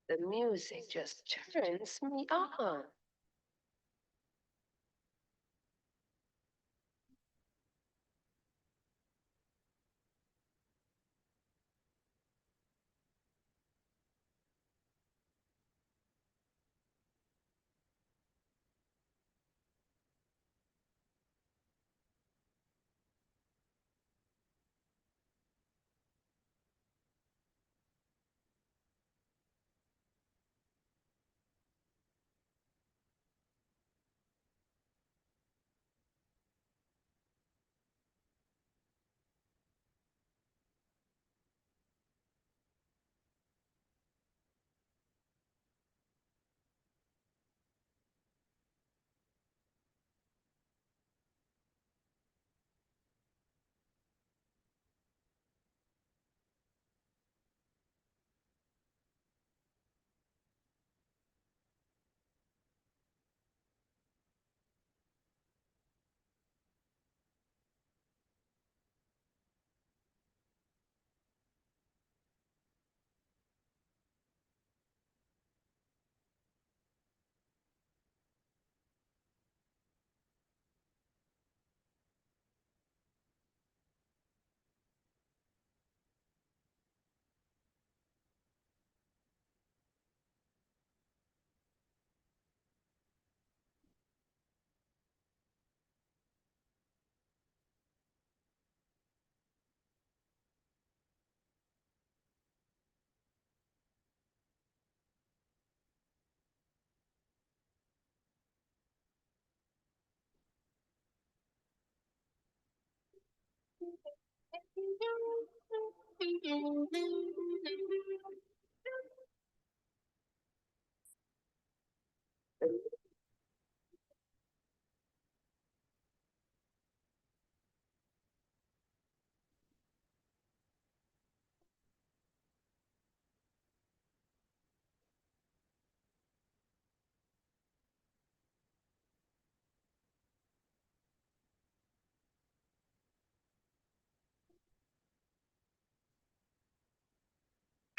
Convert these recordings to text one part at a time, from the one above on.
The music just turns me on.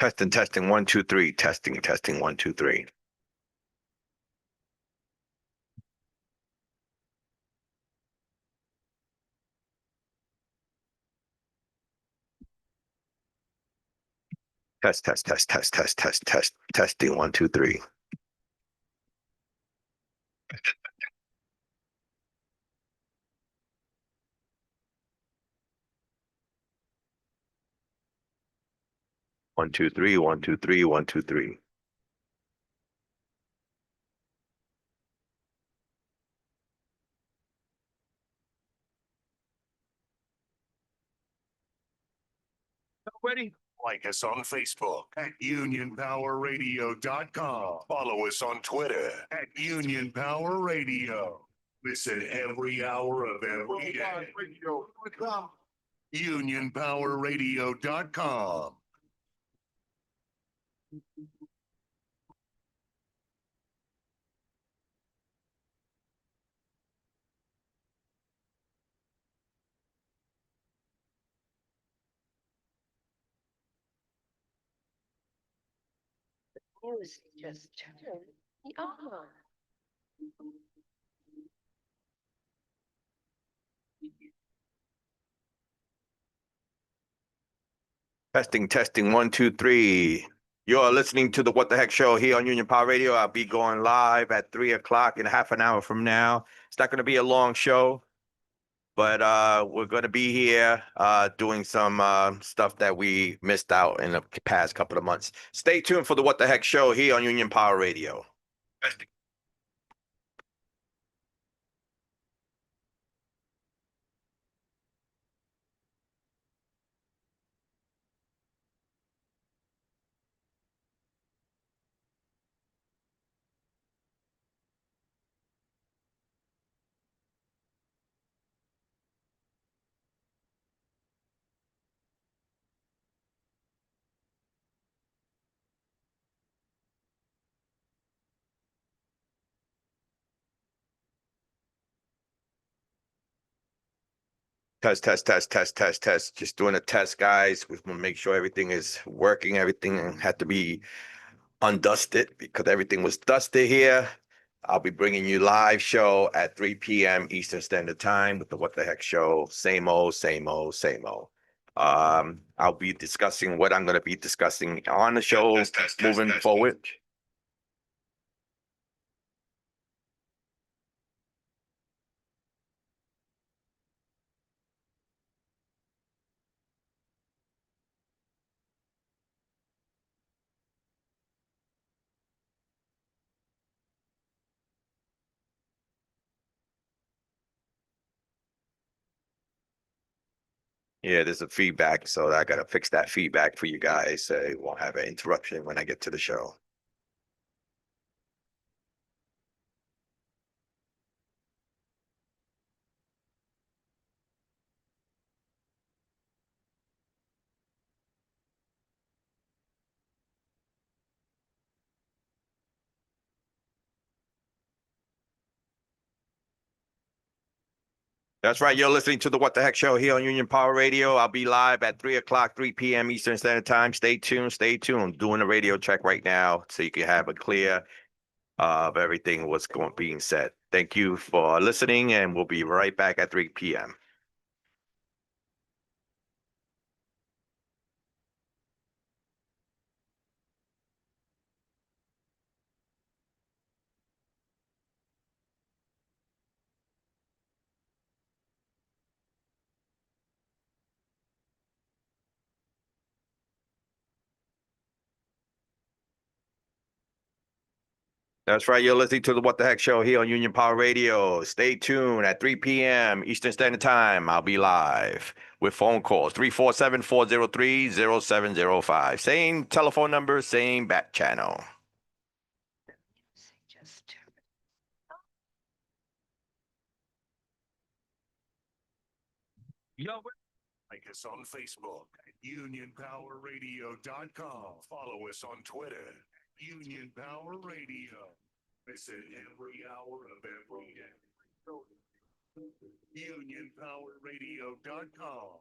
Testing, testing, one, two, three. Testing, testing, one, two, three. Test, test, test, test, test, test, test, testing, one, two, three. One, two, three, one, two, three, one, two, three. Ready? Like us on Facebook at UnionPowerRadio.com. Follow us on Twitter at Union Power Radio. Listen every hour of every day. UnionPowerRadio.com. Music just turns me on. Testing, testing, one, two, three. You're listening to the What the Heck Show here on Union Power Radio. I'll be going live at 3 o'clock in half an hour from now. It's not going to be a long show, but we're going to be here doing some stuff that we missed out in the past couple of months. Stay tuned for the What the Heck Show here on Union Power Radio. Testing. Test, test, test, test, test, test. Just doing a test, guys. We want to make sure everything is working. Everything had to be undust it because everything was dusted here. I'll be bringing you live show at 3 p.m. Eastern Standard Time with the What the Heck Show. Same old, same old, same old. I'll be discussing what I'm going to be discussing on the show moving forward. Yeah, there's a feedback, so I gotta fix that feedback for you guys. So it won't have an interruption when I get to the show. That's right. You're listening to the What the Heck Show here on Union Power Radio. I'll be live at 3 o'clock, 3 p.m. Eastern Standard Time. Stay tuned. Stay tuned. Doing a radio check right now so you can have a clear of everything what's going being said. Thank you for listening, and we'll be right back at 3 p.m. That's right. You're listening to the What the Heck Show here on Union Power Radio. Stay tuned at 3 p.m. Eastern Standard Time. I'll be live with phone calls 347-403-0705. Same telephone number, same back channel. Music just turned. Like us on Facebook at UnionPowerRadio.com. Follow us on Twitter, Union Power Radio. Listen every hour of every day. UnionPowerRadio.com.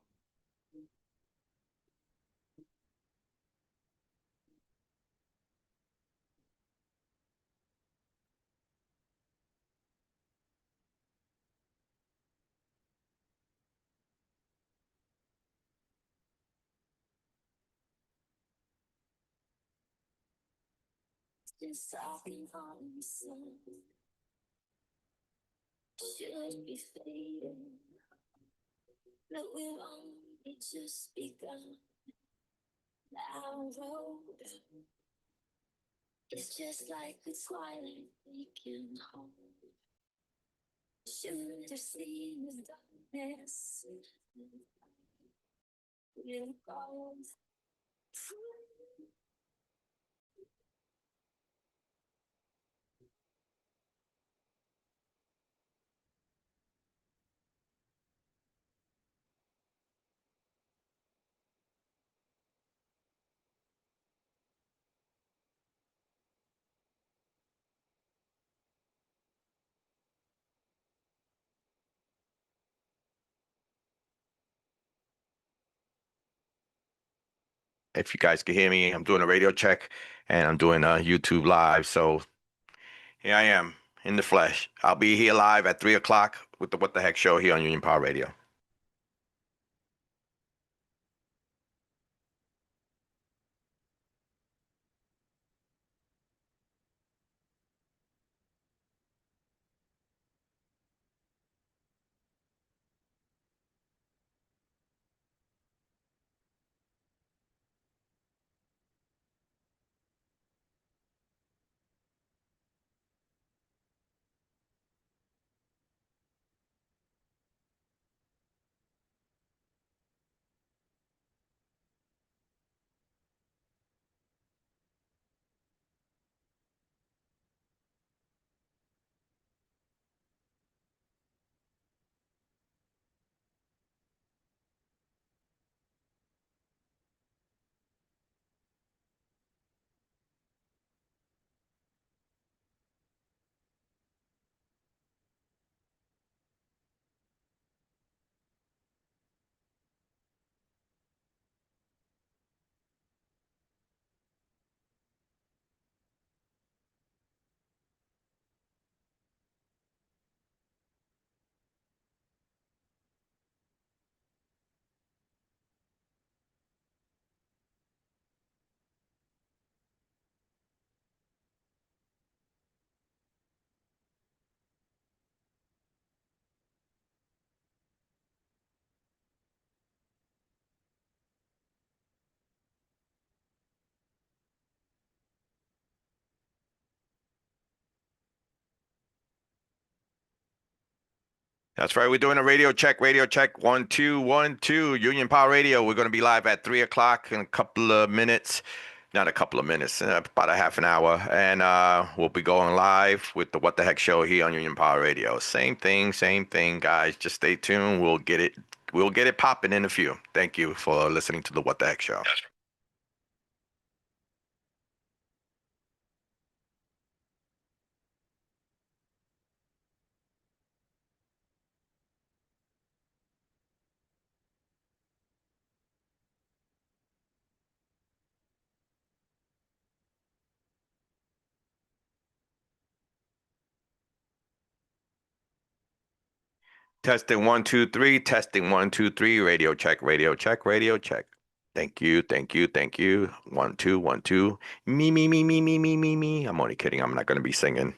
Just talking on sun should be fading, but we've only just begun. Our road is just like the twilight taking home. Should have seen the darkness. We'll go. If you guys can hear me, I'm doing a radio check and I'm doing a YouTube live. So here I am in the flesh. I'll be here live at 3 o'clock with the What the Heck Show here on Union Power Radio. That's right. We're doing a radio check. Radio check. 1 2 1 2. Union Power Radio. We're going to be live at 3 o'clock in a couple of minutes. Not a couple of minutes, about a half an hour. And we'll be going live with the What the Heck Show here on Union Power Radio. Same thing, guys. Just stay tuned. We'll get it popping in a few. Thank you for listening to the What the Heck Show. Testing 1 2 3. Testing 1 2 3. Radio check. Radio check. Radio check. Thank you. 1 2 1 2. Me. I'm only kidding. I'm not going to be singing.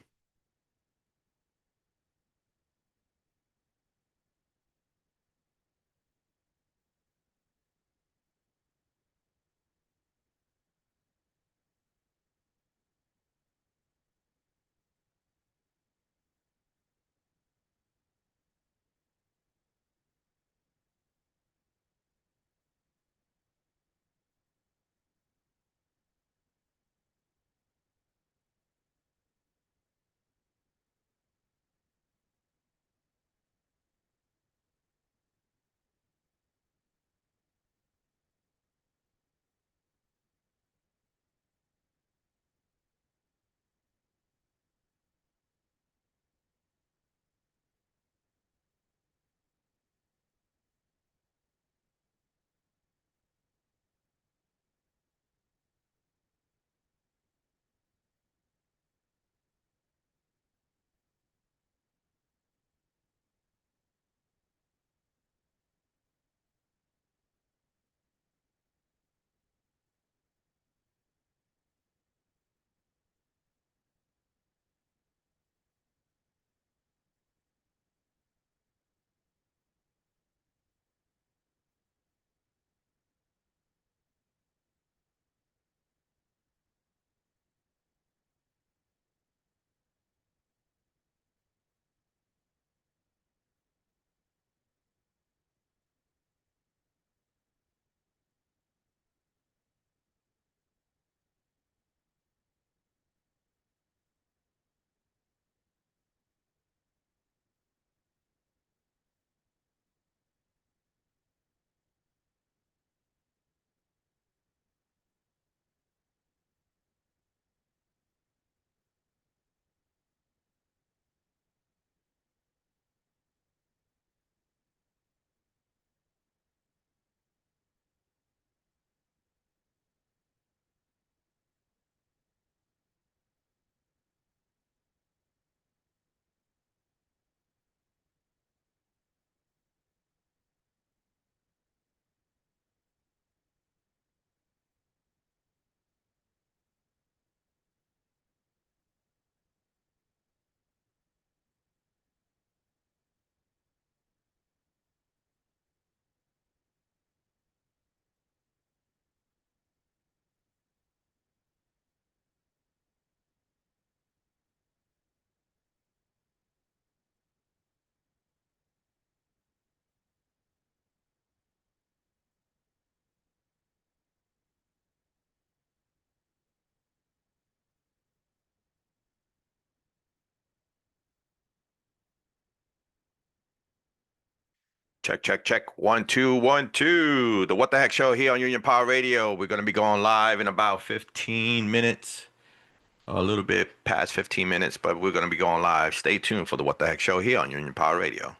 Check. 1 2 1 2. The What the Heck Show here on Union Power Radio. We're going to be going live in about 15 minutes. A little bit past 15 minutes, but we're going to be going live. Stay tuned for the What the Heck Show here on Union Power Radio.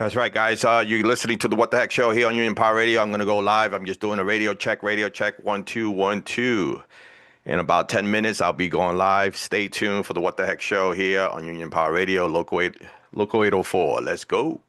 That's right, guys. You're listening to the What the Heck Show here on Union Power Radio. I'm going to go live. I'm just doing a radio check, 1 2 1 2. In about 10 minutes, I'll be going live. Stay tuned for the What the Heck Show here on Union Power Radio, Local 804. Let's go.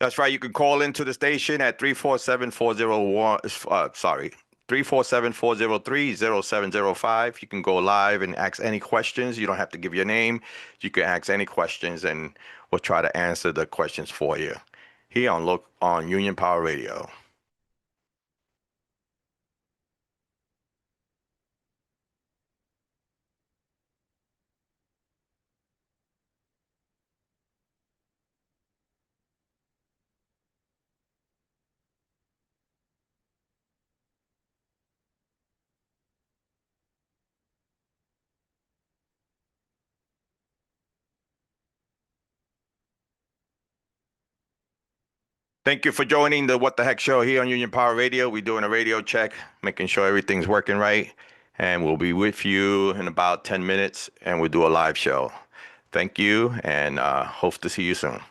That's right. You can call into the station at 347-401, 347-403-0705. You can go live and ask any questions. You don't have to give your name. You can ask any questions and we'll try to answer the questions for you here on Union Power Radio. Thank you for joining the What the Heck Show here on Union Power Radio. We're doing a radio check, making sure everything's working right. And we'll be with you in about 10 minutes and we'll do a live show. Thank you and hope to see you soon.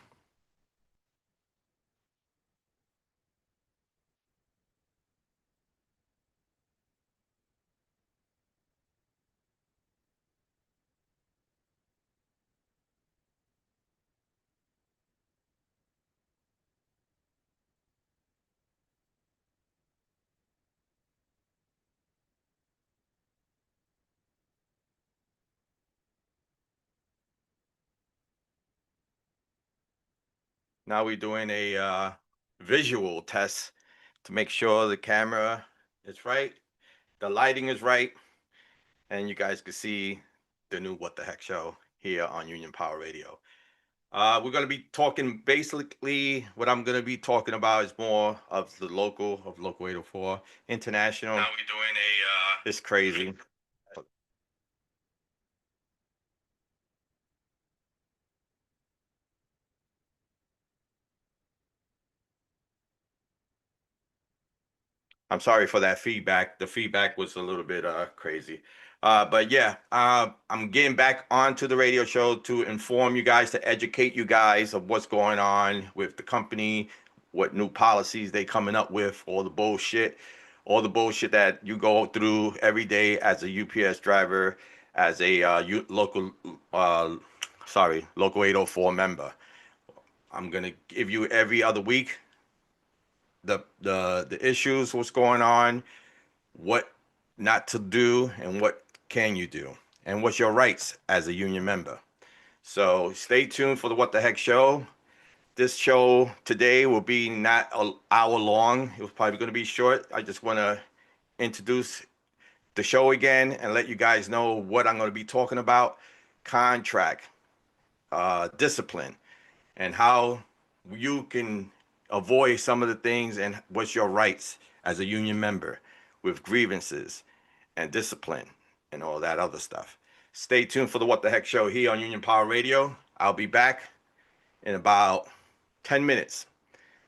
Now we're doing a visual test to make sure the camera is right, the lighting is right, and you guys can see the new What the Heck Show here on Union Power Radio. We're going to be talking basically what I'm going to be talking about is more of the local 804. International. Now we're doing it's crazy. I'm sorry for that feedback. The feedback was a little bit crazy. But yeah, I'm getting back onto the radio show to inform you guys, to educate you guys of what's going on with the company, what new policies they coming up with, all the bullshit that you go through every day as a UPS driver, as a local 804 member. I'm gonna give you every other week the issues, what's going on, what not to do, and what can you do, and what's your rights as a union member. So stay tuned for the What the Heck Show. This show today will be not an hour long. It was probably going to be short. I just want to introduce the show again and let you guys know what I'm going to be talking about: contract, discipline, and how you can avoid some of the things and what's your rights as a union member with grievances and discipline and all that other stuff. Stay tuned for the What the Heck Show here on Union Power Radio. I'll be back in about 10 minutes.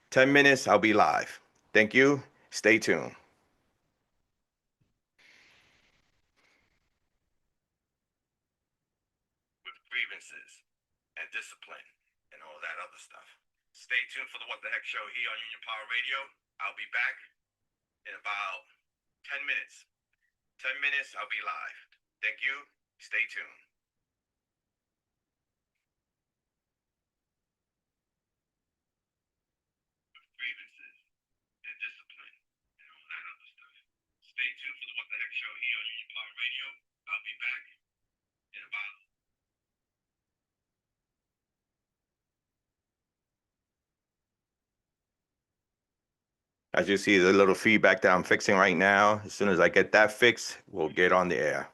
10 minutes, I'll be live. Thank you. Stay tuned. With grievances and discipline and all that other stuff. Stay tuned for the What the Heck Show here on Union Power Radio. I'll be back in about 10 minutes. 10 minutes, I'll be live. Thank you. Stay tuned. With grievances and discipline and all that other stuff. Stay tuned for the What the Heck Show here on Union Power Radio. I'll be back in about As you see, there's a little feedback that I'm fixing right now. As soon as I get that fixed, we'll get on the air.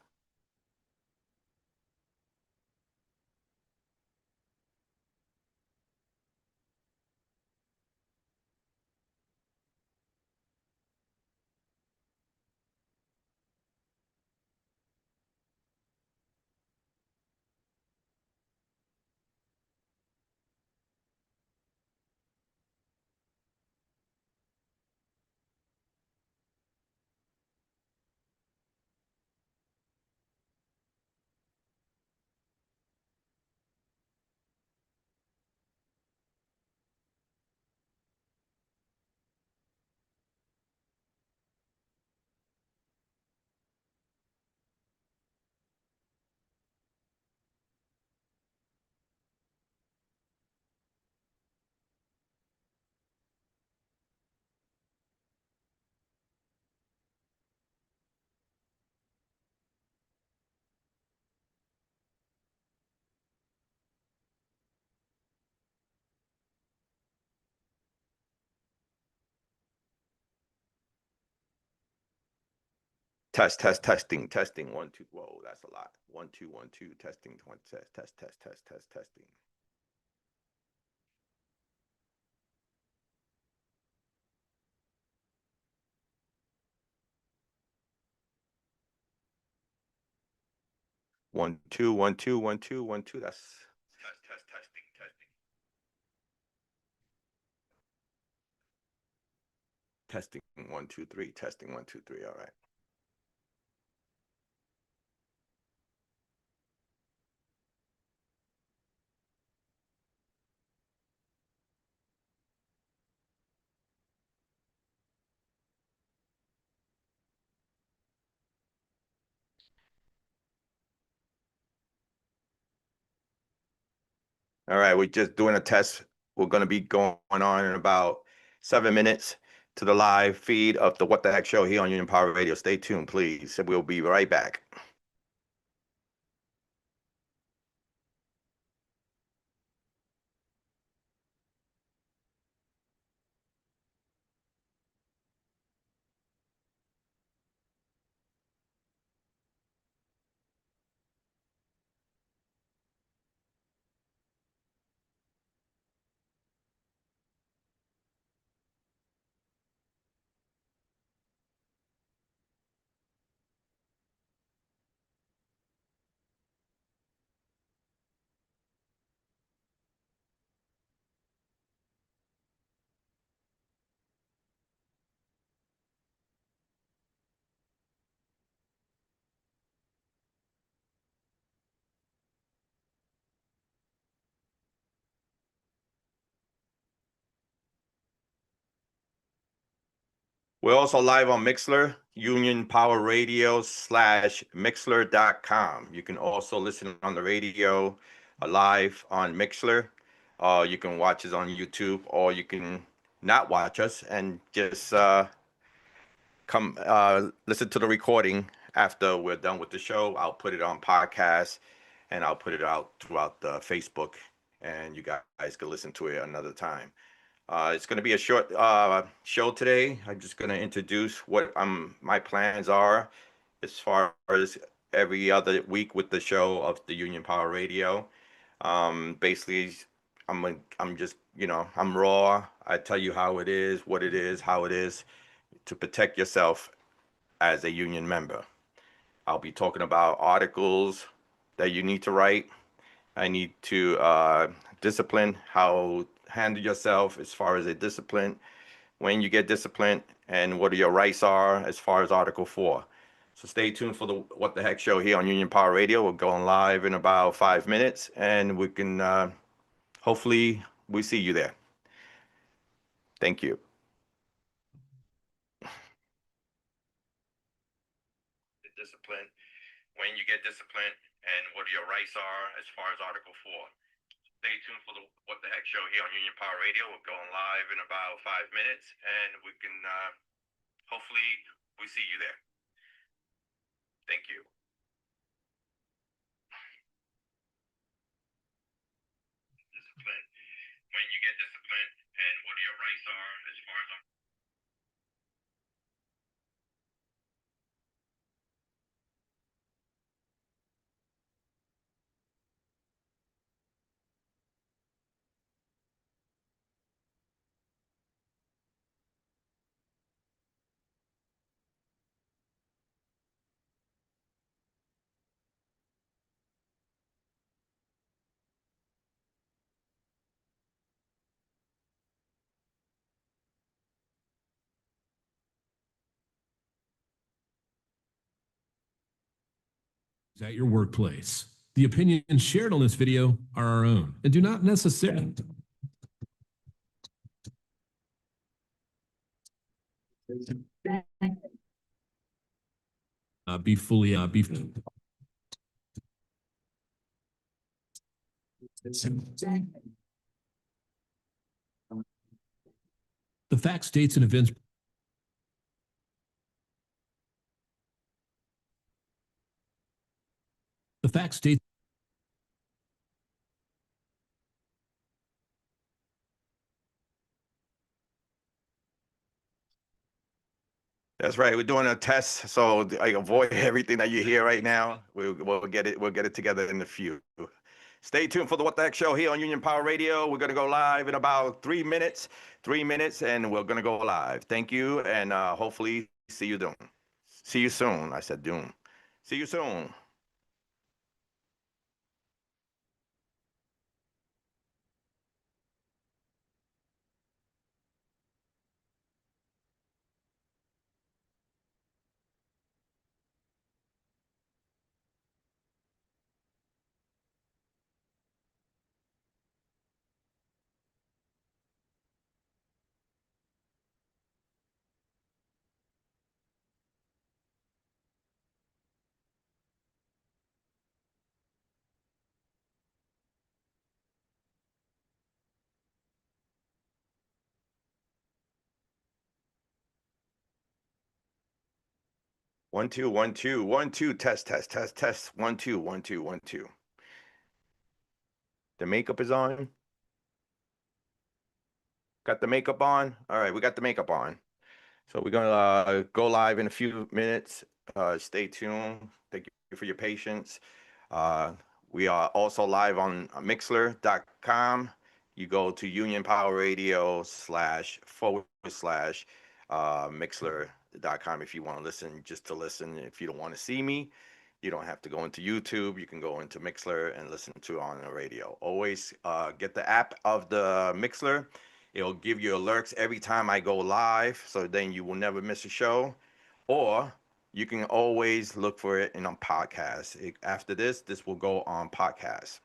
Testing. 1, 2. Whoa, that's a lot. 1, 2, 1, 2. Testing. One, testing. One, two, 1, 2, 1, 2, 1, 2. That's testing. Testing 1, 2, 3. Testing 1, 2, 3. All right. All right, we're just doing a test. We're going to be going on in about 7 minutes to the live feed of the What the Heck Show here on Union Power Radio. Stay tuned, please. We'll be right back. We're also live on Mixler, Union Power Radio /Mixler.com. You can also listen on the radio live on Mixler. You can watch us on YouTube, or you can not watch us and just come listen to the recording after we're done with the show. I'll put it on podcast, and I'll put it out throughout the Facebook, and you guys can listen to it another time. It's going to be a short show today. I'm just going to introduce what my plans are as far as every other week with the show of the Union Power Radio. Basically, I'm just, I'm raw. I tell you how it is, what it is, how it is to protect yourself as a union member. I'll be talking about articles that you need to write. I need to discipline, how handle yourself as far as a discipline, when you get disciplined, and what your rights are as far as Article 4. So stay tuned for the What the Heck Show here on Union Power Radio. We're going live in about 5 minutes, and we can hopefully we see you there. Thank you. Discipline, when you get disciplined, and what your rights are as far as Article 4. Stay tuned for the What the Heck Show here on Union Power Radio. We're going live in about 5 minutes, and we can hopefully we see you there. Thank you. Discipline, when you get disciplined, and what your rights are as far as at your workplace. The opinions shared on this video are our own and do not necessarily be fully the facts, dates, and events That's right. We're doing a test, so I avoid everything that you hear right now. We'll get it. We'll get it together in a few. Stay tuned for the What the Heck Show here on Union Power Radio. We're gonna go live in about 3 minutes. 3 minutes, and we're gonna go live. Thank you, and hopefully see you soon. See you soon. I said doom. See you soon. One, two, 1, 2, 1, 2, test, test, test, test. 1, 2, 1, 2, 1, 2. The makeup is on. Got the makeup on. All right, we got the makeup on. So we're gonna go live in a few minutes. Stay tuned. Thank you for your patience. We are also live on Mixler.com. You go to Union Power Radio / Mixler.com if you want to listen, just to listen. If you don't want to see me, you don't have to go into YouTube. You can go into Mixler and listen to it on the radio. Always get the app of the Mixler. It'll give you alerts every time I go live, so then you will never miss a show. Or you can always look for it in a podcast. After this will go on podcast.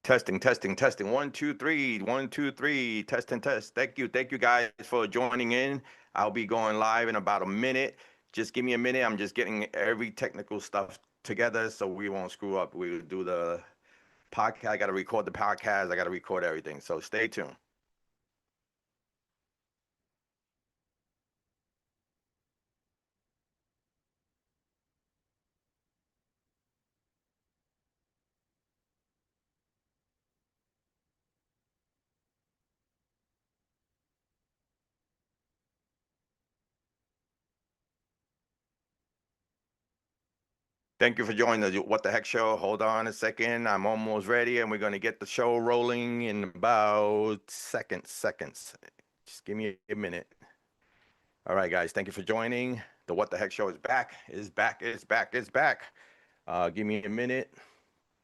Testing, testing, testing. 1, 2, 3. 1, 2, 3. Test and test. Thank you guys for joining in. I'll be going live in about a minute. Just give me a minute. I'm just getting every technical stuff together so we won't screw up. We'll do the podcast. I got to record the podcast. I got to record everything. So stay tuned. Thank you for joining the What the Heck Show. Hold on a second. I'm almost ready, and we're going to get the show rolling in about seconds. Just give me a minute. All right, guys. Thank you for joining. The What the Heck Show is back. Give me a minute,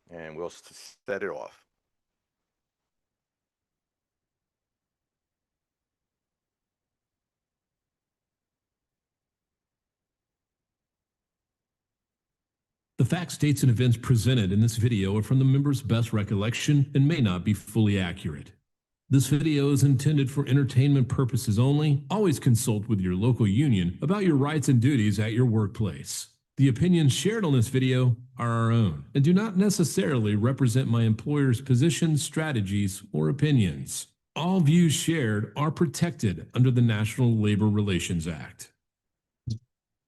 and we'll set it off. The facts, dates, and events presented in this video are from the member's best recollection and may not be fully accurate. This video is intended for entertainment purposes only. Always consult with your local union about your rights and duties at your workplace. The opinions shared on this video are our own and do not necessarily represent my employer's positions, strategies, or opinions. All views shared are protected under the National Labor Relations Act.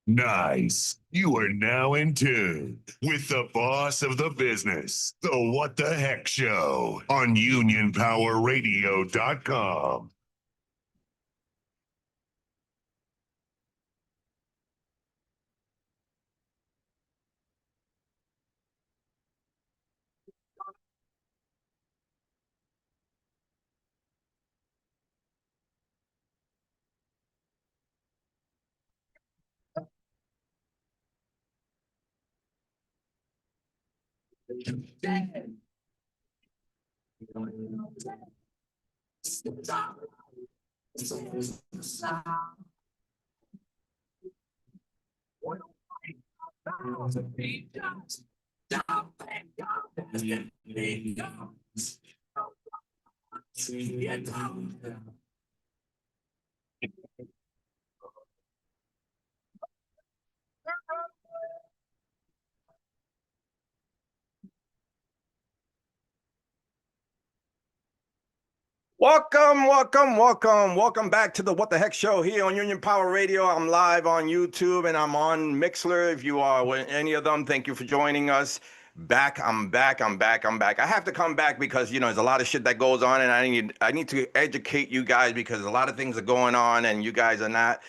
Nice. You are now in tune with the boss of the business, the What the Heck Show on UnionPowerRadio.com. Welcome back to the What the Heck Show here on Union Power Radio. I'm live on YouTube and I'm on Mixler. If you are with any of them, thank you for joining us. I'm back. I have to come back because, you know, there's a lot of shit that goes on and I need to educate you guys because a lot of things are going on and you guys are not.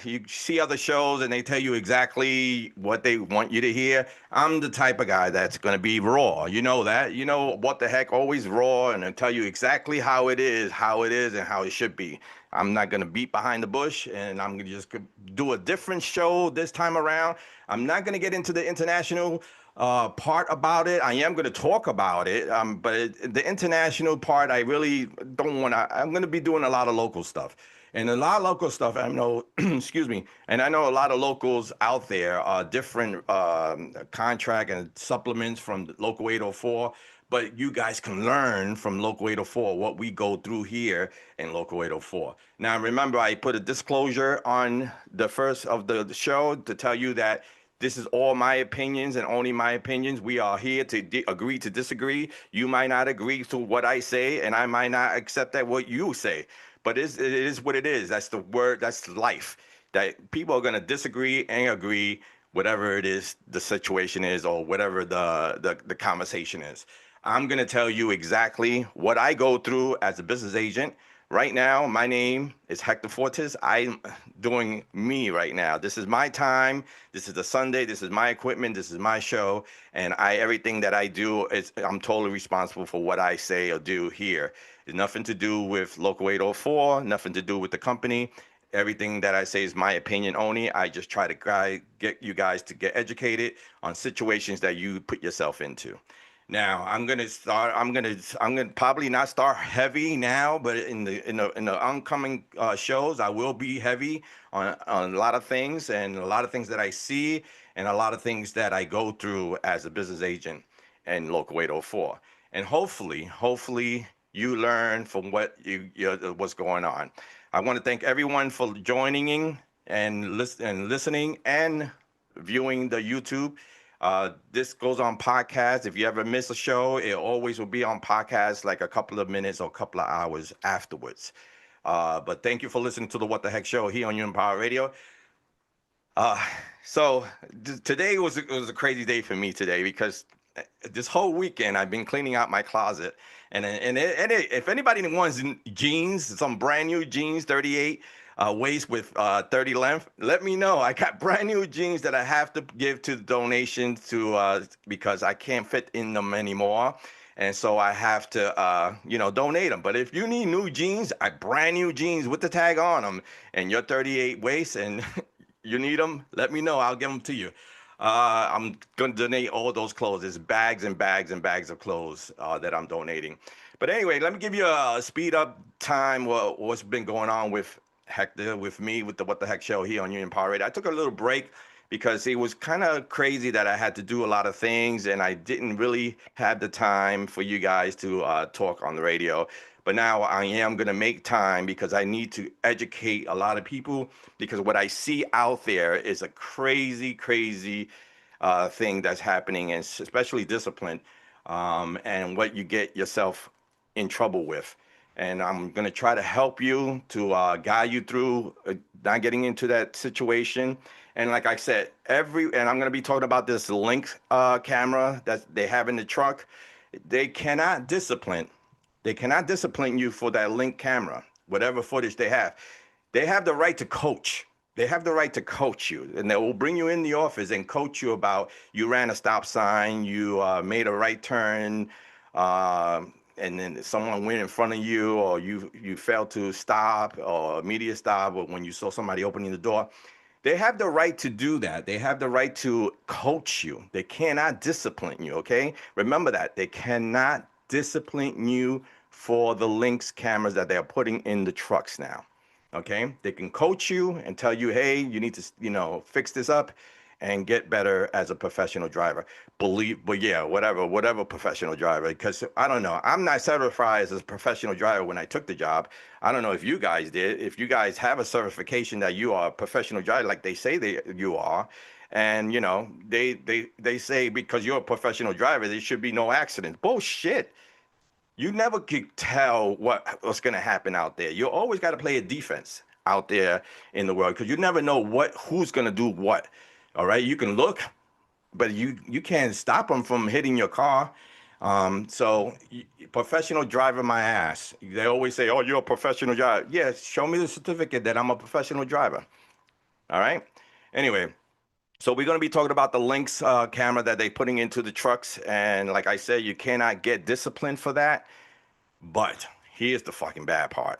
You see other shows and they tell you exactly what they want you to hear. I'm the type of guy that's going to be raw. You know that. You know what the heck, always raw, and I tell you exactly how it is, and how it should be. I'm not going to beat behind the bush, and I'm going to just do a different show this time around. I'm not going to get into the international part about it. I am going to talk about it, but the international part, I really don't want to. I'm going to be doing a lot of local stuff. And a lot of local stuff, I know, excuse me, and I know a lot of locals out there are different contract and supplements from Local 804, but you guys can learn from Local 804 what we go through here in Local 804. Now, remember, I put a disclosure on the first of the show to tell you that this is all my opinions and only my opinions. We are here to agree to disagree. You might not agree to what I say, and I might not accept that what you say. But it is what it is. That's the word. That's life. That people are going to disagree and agree, whatever it is the situation is, or whatever the conversation is. I'm going to tell you exactly what I go through as a business agent. Right now, my name is Hector Fortis. I'm doing me right now. This is my time. This is a Sunday. This is my equipment. This is my show. And everything that I do, I'm totally responsible for what I say or do here. It's nothing to do with Local 804, nothing to do with the company. Everything that I say is my opinion only. I just try to get you guys to get educated on situations that you put yourself into. Now I'm gonna probably not start heavy now, but in the oncoming shows, I will be heavy on a lot of things and a lot of things that I see and a lot of things that I go through as a business agent in Local 804. And hopefully you learn from what's going on. I want to thank everyone for joining and listening and viewing the YouTube. This goes on podcast. If you ever miss a show, it always will be on podcast, like a couple of minutes or a couple of hours afterwards. But thank you for listening to the What the Heck Show here on Union Power Radio. Today was a crazy day for me today because this whole weekend I've been cleaning out my closet, and if anybody wants jeans, some brand new jeans, 38 waist with 30 length, let me know. I got brand new jeans that I have to give to donations to because I can't fit in them anymore. And so I have to, donate them. But if you need new jeans, brand new jeans with the tag on them, and you're 38 waist and you need them, let me know. I'll give them to you. I'm going to donate all those clothes. There's bags and bags and bags of clothes that I'm donating. But anyway, let me give you a speed up time what's been going on with Hector, with me, with the What the Heck Show here on Union Power Radio. I took a little break because it was kind of crazy that I had to do a lot of things and I didn't really have the time for you guys to talk on the radio. But now I am going to make time because I need to educate a lot of people, because what I see out there is a crazy thing that's happening, and especially discipline, and what you get yourself in trouble with. And I'm going to try to help you to guide you through not getting into that situation. And like I said, and I'm going to be talking about this Link camera that they have in the truck. They cannot discipline you for that Link camera, whatever footage they have. They have the right to coach. They have the right to coach you, and they will bring you in the office and coach you about you ran a stop sign, you made a right turn, and then someone went in front of you, or you failed to stop, or immediate stop, or when you saw somebody opening the door. They have the right to do that. They have the right to coach you. They cannot discipline you, okay? Remember that. They cannot discipline you for the Lynx cameras that they're putting in the trucks now. Okay, they can coach you and tell you, hey, you need to, fix this up and get better as a professional driver. But yeah, whatever professional driver, because I don't know, I'm not certified as a professional driver when I took the job. I don't know if you guys did. If you guys have a certification that you are a professional driver, like they say you are, and they say because you're a professional driver, there should be no accidents. Bullshit. You never can tell what's going to happen out there. You always got to play a defense out there in the world because you never know who's going to do what. All right, you can look, but you can't stop them from hitting your car. Professional driver, my ass. They always say, "Oh, you're a professional driver." Yeah, show me the certificate that I'm a professional driver. All right. Anyway. So we're going to be talking about the Lynx camera that they're putting into the trucks. And like I said, you cannot get disciplined for that. But here's the fucking bad part.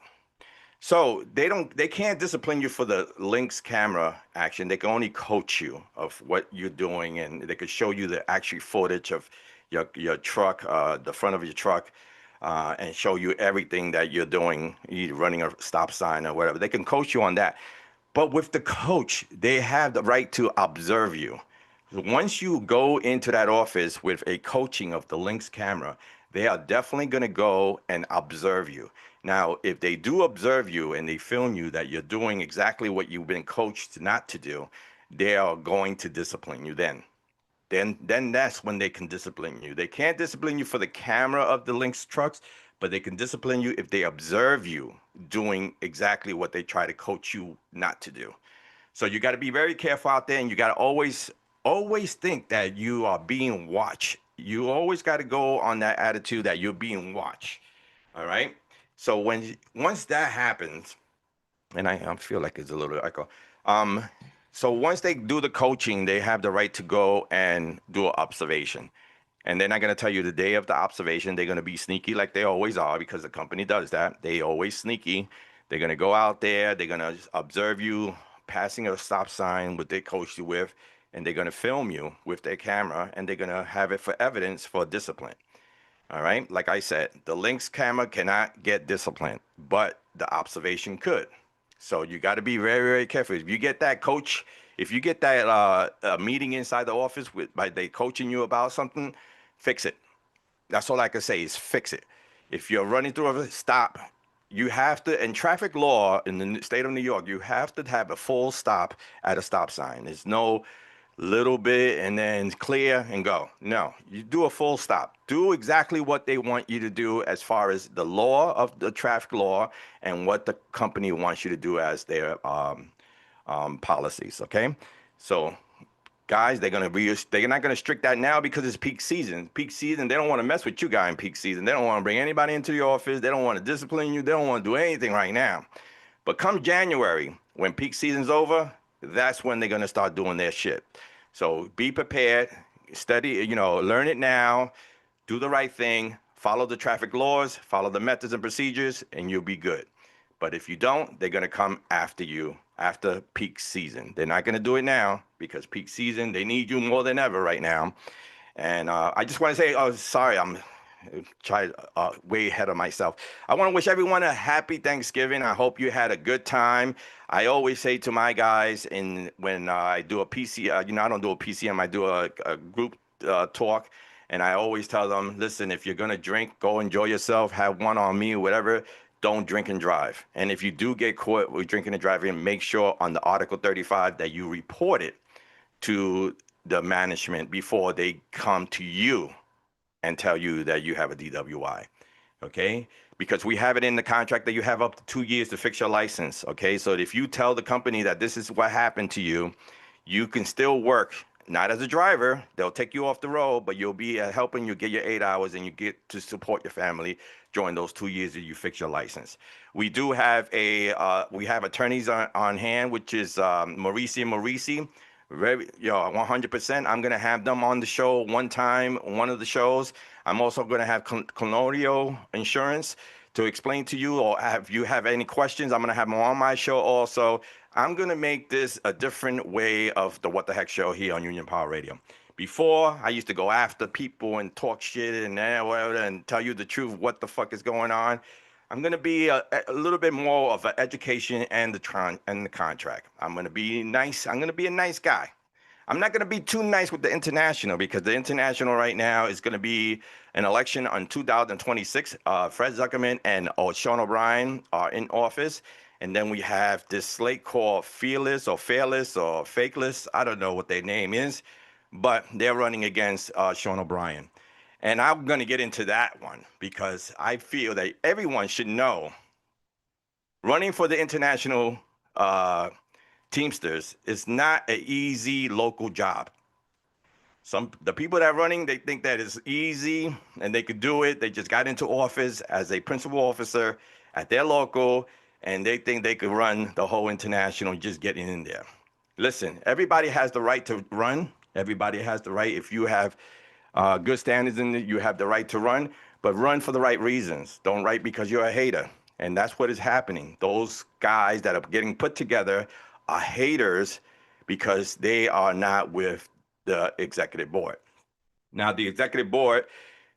So they can't discipline you for the Lynx camera action. They can only coach you of what you're doing. And they could show you the actual footage of your truck, the front of your truck, and show you everything that you're doing, either running a stop sign or whatever. They can coach you on that. But with the coach, they have the right to observe you. Once you go into that office with a coaching of the Lynx camera, they are definitely going to go and observe you. Now, if they do observe you and they film you that you're doing exactly what you've been coached not to do, they are going to discipline you then. Then that's when they can discipline you. They can't discipline you for the camera of the Lynx trucks, but they can discipline you if they observe you doing exactly what they try to coach you not to do. So you got to be very careful out there, and you got to always think that you are being watched. You always got to go on that attitude that you're being watched. All right. So once that happens, and I feel like it's a little echo. So once they do the coaching, they have the right to go and do an observation. And they're not going to tell you the day of the observation. They're going to be sneaky like they always are because the company does that. They always sneaky. They're going to go out there. They're going to observe you passing a stop sign, what they coached you with, and they're going to film you with their camera, and they're going to have it for evidence for discipline. All right. Like I said, the Lynx camera cannot get disciplined, but the observation could. So you got to be very, very careful. If you get that coach, if you get that meeting inside the office by they coaching you about something, fix it. That's all I can say is fix it. If you're running through a stop, you have to, in traffic law in the state of New York, you have to have a full stop at a stop sign. There's no little bit and then clear and go. No, you do a full stop. Do exactly what they want you to do as far as the law of the traffic law and what the company wants you to do as their policies. Okay. So guys, they're not going to strict that now because it's peak season. Peak season, they don't want to mess with you guys in peak season. They don't want to bring anybody into the office. They don't want to discipline you. They don't want to do anything right now. But come January, when peak season's over, that's when they're going to start doing their shit. So be prepared, study, learn it now, do the right thing, follow the traffic laws, follow the methods and procedures, and you'll be good. But if you don't, they're going to come after you after peak season. They're not going to do it now because peak season, they need you more than ever right now. And I just want to say, sorry, I'm way ahead of myself. I want to wish everyone a happy Thanksgiving. I hope you had a good time. I always say to my guys, when I do a PC, I don't do a PCM, I do a group talk. And I always tell them, listen, if you're going to drink, go enjoy yourself, have one on me, whatever. Don't drink and drive. And if you do get caught with drinking and driving, make sure on the Article 35 that you report it to the management before they come to you and tell you that you have a DWI. Okay? Because we have it in the contract that you have up to 2 years to fix your license. Okay? So if you tell the company that this is what happened to you, you can still work, not as a driver. They'll take you off the road, but you'll be helping you get your 8 hours and you get to support your family during those 2 years that you fix your license. We do have we have attorneys on hand, which is Maurici and Maurici. Very, 100%. I'm gonna have them on the show one of the shows. I'm also gonna have Colonial Insurance to explain to you, or if you have any questions, I'm gonna have them on my show also. I'm gonna make this a different way of the What the Heck show here on Union Power Radio, Before, I used to go after people and talk shit and whatever and tell you the truth, what the fuck is going on. I'm gonna be a little bit more of an education and the contract. I'm gonna be nice. I'm gonna be a nice guy. I'm not going to be too nice with the international because the international right now is going to be an election on 2026. Fred Zuckerman and Sean O'Brien are in office. And then we have this slate called Fearless or Fairless or Fakeless. I don't know what their name is, but they're running against Sean O'Brien. And I'm going to get into that one because I feel that everyone should know running for the international Teamsters is not an easy local job. The people that are running, they think that it's easy and they could do it. They just got into office as a principal officer at their local, and they think they could run the whole international just getting in there. Listen, everybody has the right to run. Everybody has the right. If you have good standards in it, you have the right to run, but run for the right reasons. Don't run because you're a hater. And that's what is happening. Those guys that are getting put together are haters because they are not with the executive board. Now, the executive board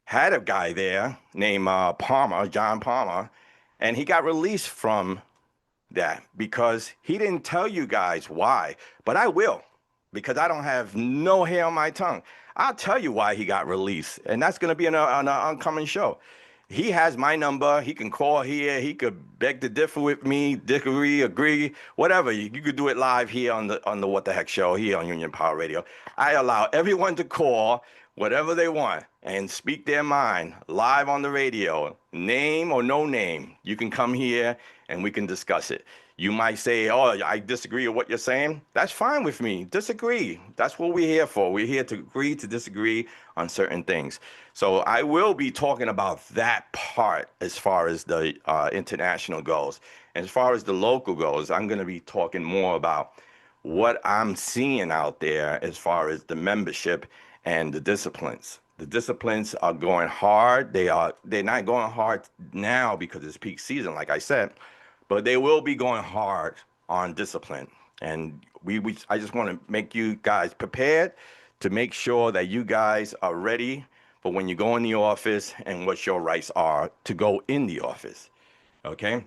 had a guy there named Palmer, John Palmer, and he got released from that because he didn't tell you guys why, but I will because I don't have no hair on my tongue. I'll tell you why he got released, and that's going to be on an upcoming show. He has my number. He can call here. He could beg to differ with me, disagree, agree, whatever. You could do it live here on the What the Heck show here on Union Power Radio. I allow everyone to call whatever they want and speak their mind live on the radio, name or no name. You can come here and we can discuss it. You might say, oh, I disagree with what you're saying. That's fine with me. Disagree. That's what we're here for. We're here to agree to disagree on certain things. So I will be talking about that part as far as the international goes. As far as the local goes, I'm going to be talking more about what I'm seeing out there as far as the membership and the disciplines. The disciplines are going hard. They're not going hard now because it's peak season, like I said, but they will be going hard on discipline. And I just want to make you guys prepared to make sure that you guys are ready for when you go in the office and what your rights are to go in the office. Okay?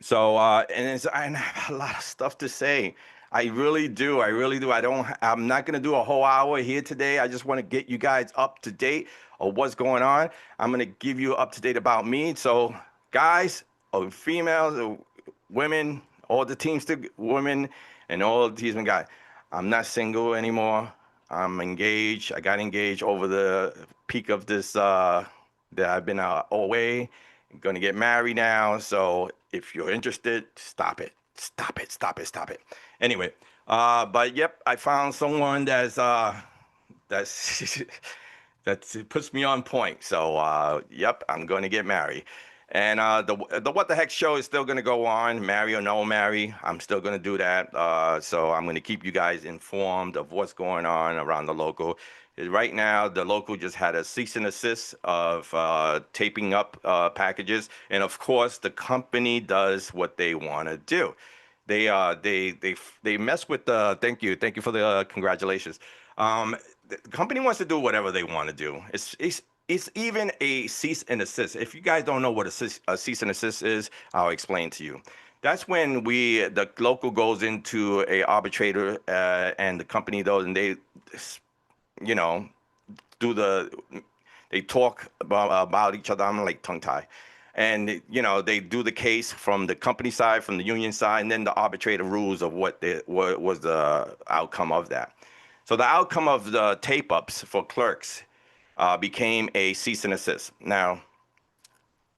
So, I have a lot of stuff to say. I really do. I'm not going to do a whole hour here today. I just want to get you guys up to date of what's going on. I'm going to give you up to date about me. So, guys, or females, or women, all the Teamster women, and all the Teamster guys, I'm not single anymore. I'm engaged. I got engaged over the peak of this, that I've been away. I'm going to get married now. So if you're interested, stop it. Anyway, but yep, I found someone that puts me on point. So yep, I'm going to get married. And the What the Heck show is still going to go on, marry or no marry. I'm still going to do that. So I'm going to keep you guys informed of what's going on around the local. Right now, the local just had a cease and desist of taping up packages. And of course, the company does what they want to do. They mess with the, thank you for the congratulations. The company wants to do whatever they want to do. It's even a cease and desist. If you guys don't know what a cease and desist is, I'll explain to you. That's when the local goes into a arbitrator and the company does, and they, you know, they talk about each other. I'm like tongue tie. And, you know, they do the case from the company side, from the union side, and then the arbitrator rules of what was the outcome of that. So the outcome of the tape ups for clerks became a cease and desist. Now,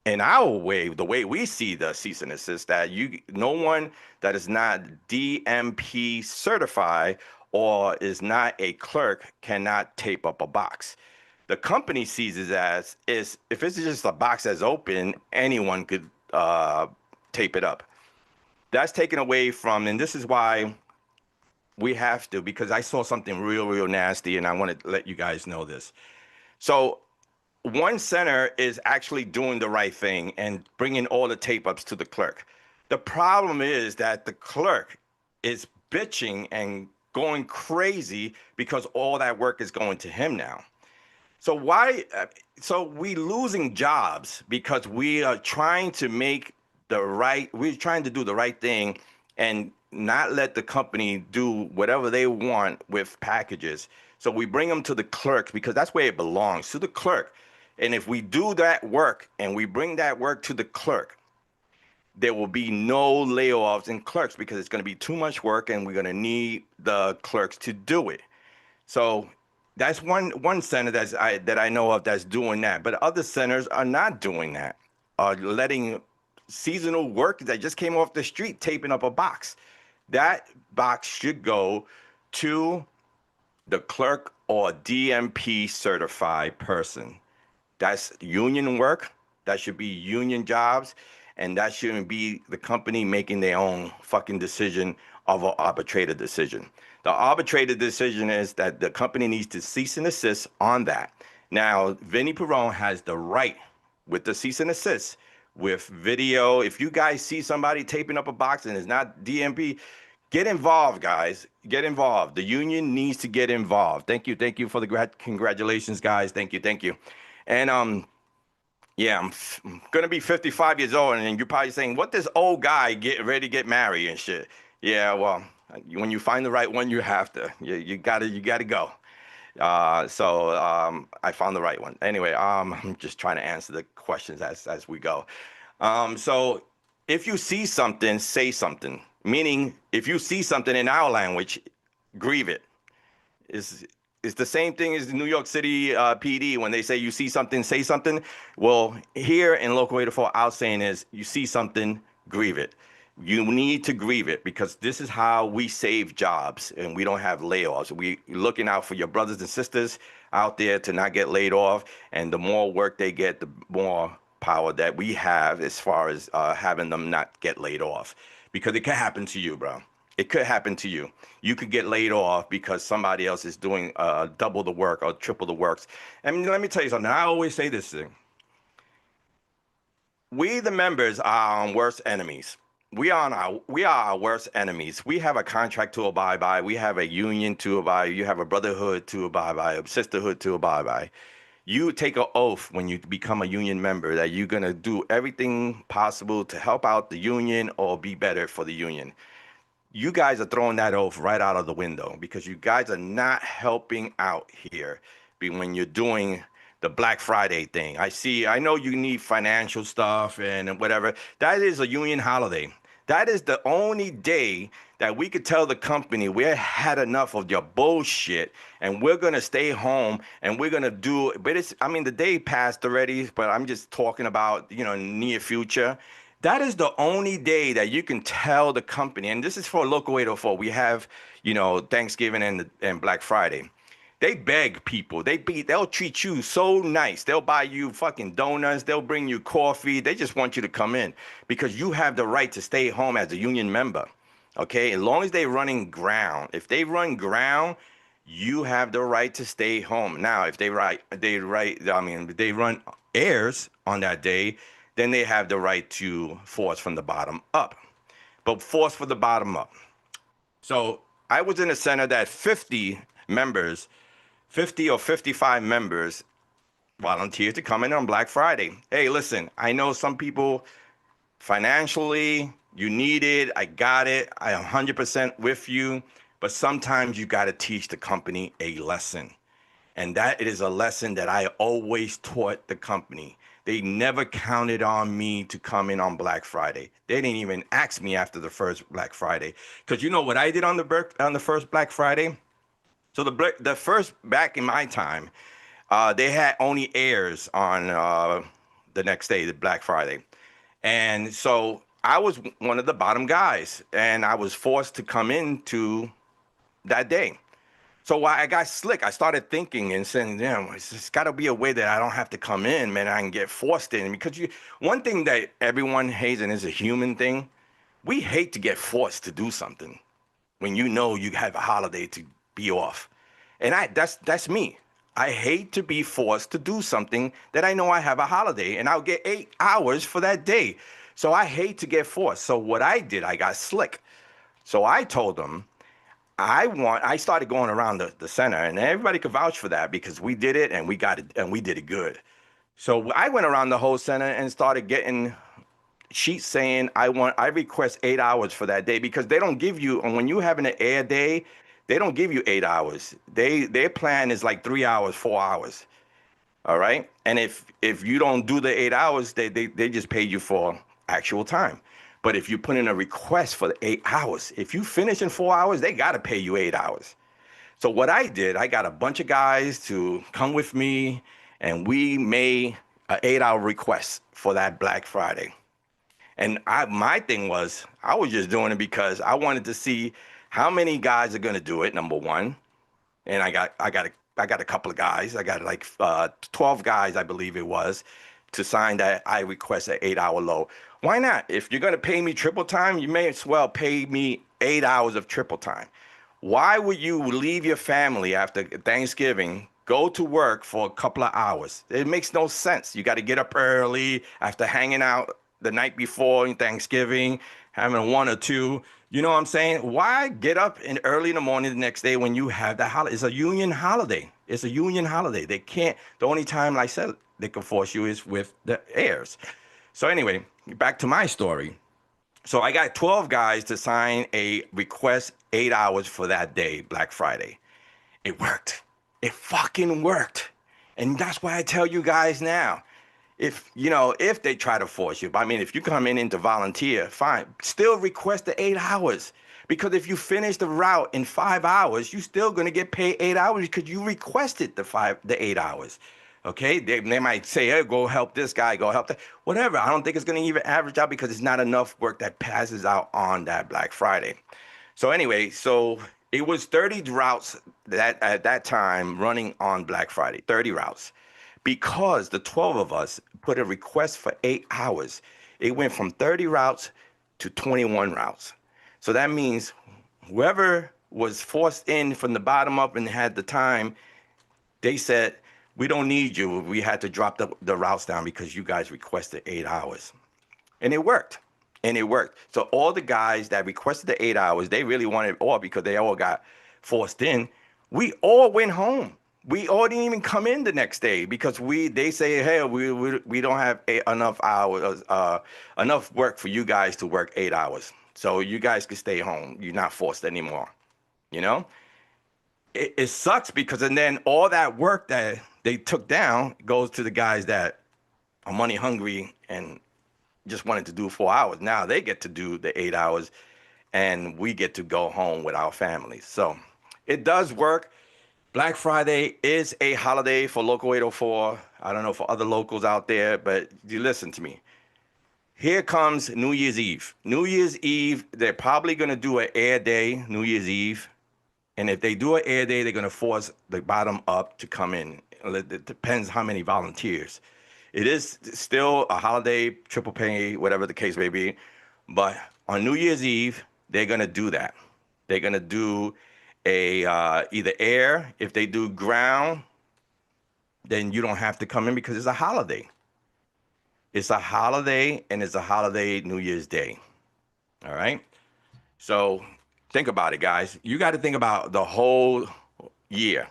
in our way, the way we see the cease and desist, that no one that is not DMP certified or is not a clerk cannot tape up a box. The company sees it as if it's just a box that's open, anyone could tape it up. That's taken away from, and this is why we have to, because I saw something real nasty, and I want to let you guys know this. So one center is actually doing the right thing and bringing all the tape ups to the clerk. The problem is that the clerk is bitching and going crazy because all that work is going to him now. So why? So we losing jobs because we are trying to make we're trying to do the right thing and not let the company do whatever they want with packages. So we bring them to the clerk because that's where it belongs, to the clerk. And if we do that work and we bring that work to the clerk, there will be no layoffs in clerks because it's going to be too much work and we're going to need the clerks to do it. So that's one center that I know of that's doing that. But other centers are not doing that, are letting seasonal workers that just came off the street taping up a box. That box should go to the clerk or DMP certified person. That's union work. That should be union jobs. And that shouldn't be the company making their own fucking decision of an arbitrator decision. The arbitrator decision is that the company needs to cease and desist on that. Now, Vinny Perone has the right with the cease and desist with video. If you guys see somebody taping up a box and it's not DMP, get involved, guys. Get involved. The union needs to get involved. Thank you. Thank you for the congratulations, guys. Thank you. Thank you. And yeah, I'm going to be 55 years old, and you're probably saying, what this old guy get ready to get married and shit? Yeah, well, when you find the right one, you have to. You gotta go. So I found the right one. Anyway, I'm just trying to answer the questions as we go. So if you see something, say something. Meaning, if you see something in our language, grieve it. It's the same thing as the New York City PD when they say you see something, say something. Well, here in Local 84, our saying is you see something, grieve it. You need to grieve it because this is how we save jobs and we don't have layoffs. We're looking out for your brothers and sisters out there to not get laid off. And the more work they get, the more power that we have as far as having them not get laid off. Because it could happen to you, bro. It could happen to you. You could get laid off because somebody else is doing double the work or triple the works. And let me tell you something. I always say this thing. We, the members, are our worst enemies. We are our worst enemies. We have a contract to abide by. We have a union to abide. You have a brotherhood to abide by, a sisterhood to abide by. You take an oath when you become a union member that you're going to do everything possible to help out the union or be better for the union. You guys are throwing that oath right out of the window because you guys are not helping out here when you're doing the Black Friday thing. I know you need financial stuff and whatever. That is a union holiday. That is the only day that we could tell the company we had enough of your bullshit and we're going to stay home and we're going to do it. But the day passed already, but I'm just talking about, near future. That is the only day that you can tell the company, and this is for Local 804. We have, Thanksgiving and Black Friday. They beg people. They'll treat you so nice. They'll buy you fucking donuts. They'll bring you coffee. They just want you to come in because you have the right to stay home as a union member. Okay, as long as they're running ground. If they run ground, you have the right to stay home. Now, if they run airs on that day, then they have the right to force from the bottom up. But force from the bottom up. So I was in a center that 50 or 55 members volunteered to come in on Black Friday. Hey, listen, I know some people financially, you need it. I got it. I am 100% with you. But sometimes you got to teach the company a lesson. And that is a lesson that I always taught the company. They never counted on me to come in on Black Friday. They didn't even ask me after the first Black Friday. Because you know what I did on the first Black Friday? So the first, back in my time, they had only airs on the next day, the Black Friday. And so I was one of the bottom guys, and I was forced to come into that day. So I got slick. I started thinking and saying, damn, it's got to be a way that I don't have to come in, man. I can get forced in. Because one thing that everyone hates, and it's a human thing, we hate to get forced to do something when you know you have a holiday to be off. And that's me. I hate to be forced to do something that I know I have a holiday, and I'll get 8 hours for that day. So I hate to get forced. So what I did, I got slick. So I told them, I started going around the center, and everybody could vouch for that because we did it and we got it and we did it good. So I went around the whole center and started getting sheets saying I request 8 hours for that day because they don't give you, and when you having an air day, they don't give you 8 hours. Their plan is like 3 hours, 4 hours. All right. And if you don't do the 8 hours, they just pay you for actual time. But if you put in a request for the 8 hours, if you finish in 4 hours, they got to pay you 8 hours. So what I did, I got a bunch of guys to come with me and we made an 8 hour request for that Black Friday. And my thing was, I was just doing it because I wanted to see how many guys are going to do it, number one. And I got a couple of guys. I got like 12 guys, I believe it was, to sign that I request an 8 hour low. Why not? If you're going to pay me triple time, you may as well pay me 8 hours of triple time. Why would you leave your family after Thanksgiving, go to work for a couple of hours? It makes no sense. You got to get up early after hanging out the night before Thanksgiving, having one or two. You know what I'm saying? Why get up early in the morning the next day when you have that holiday? It's a union holiday. It's a union holiday. They can't, the only time, like I said, they can force you is with the heirs. So anyway, back to my story. So I got 12 guys to sign a request 8 hours for that day, Black Friday. It worked. It fucking worked. And that's why I tell you guys now, if they try to force you, I mean, if you come in to volunteer, fine, still request the 8 hours. Because if you finish the route in 5 hours, you're still going to get paid 8 hours because you requested the 8 hours. Okay, they might say, hey, go help this guy, go help that, whatever. I don't think it's going to even average out because it's not enough work that passes out on that Black Friday. So anyway, so it was 30 routes that at that time running on Black Friday, 30 routes. Because the 12 of us put a request for 8 hours, it went from 30 routes to 21 routes. So that means whoever was forced in from the bottom up and had the time, they said, we don't need you. We had to drop the routes down because you guys requested 8 hours. And it worked. And it worked. So all the guys that requested the 8 hours, they really wanted it all because they all got forced in. We all went home. We all didn't even come in the next day because they say, hey, we don't have enough hours, enough work for you guys to work 8 hours. So you guys can stay home. You're not forced anymore. You know? It sucks because and then all that work that they took down goes to the guys that are money hungry and just wanted to do 4 hours. Now they get to do the 8 hours and we get to go home with our families. So it does work. Black Friday is a holiday for Local 804. I don't know for other locals out there, but you listen to me. Here comes New Year's Eve. New Year's Eve, they're probably going to do an air day, New Year's Eve. And if they do an air day, they're going to force the bottom up to come in. It depends how many volunteers. It is still a holiday, triple pay, whatever the case may be. But on New Year's Eve, they're going to do that. They're going to do either air. If they do ground, then you don't have to come in because it's a holiday. It's a holiday, and it's a holiday New Year's Day. All right? So think about it, guys. You got to think about the whole year,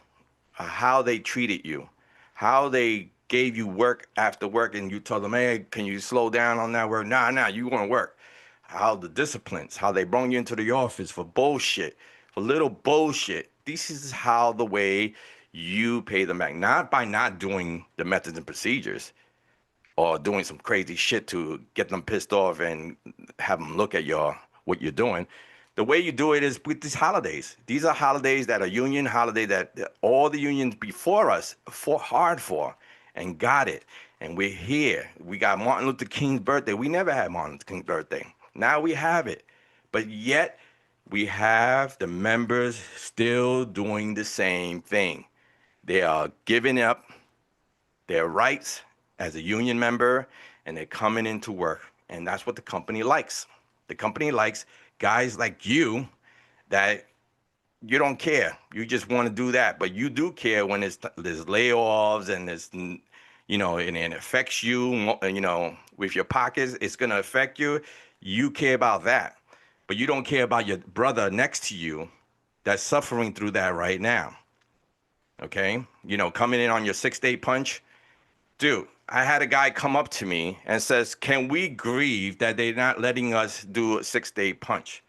how they treated you, how they gave you work after work, and you told them, hey, can you slow down on that work? Nah, you want to work. How the disciplines, how they brought you into the office for bullshit, for little bullshit. This is how the way you pay them back, not by not doing the methods and procedures or doing some crazy shit to get them pissed off and have them look at what you're doing. The way you do it is with these holidays. These are holidays that are union holiday that all the unions before us fought hard for and got it. And we're here. We got Martin Luther King's birthday. We never had Martin Luther King's birthday. Now we have it. But yet we have the members still doing the same thing. They are giving up their rights as a union member and they're coming into work. And that's what the company likes. The company likes guys like you that you don't care. You just want to do that. But you do care when there's layoffs and there's, and it affects you, with your pockets, it's going to affect you. You care about that. But you don't care about your brother next to you that's suffering through that right now. Okay, you know, coming in on your 6-day punch, dude. I had a guy come up to me and says, "Can we grieve that they're not letting us do a 6-day punch?"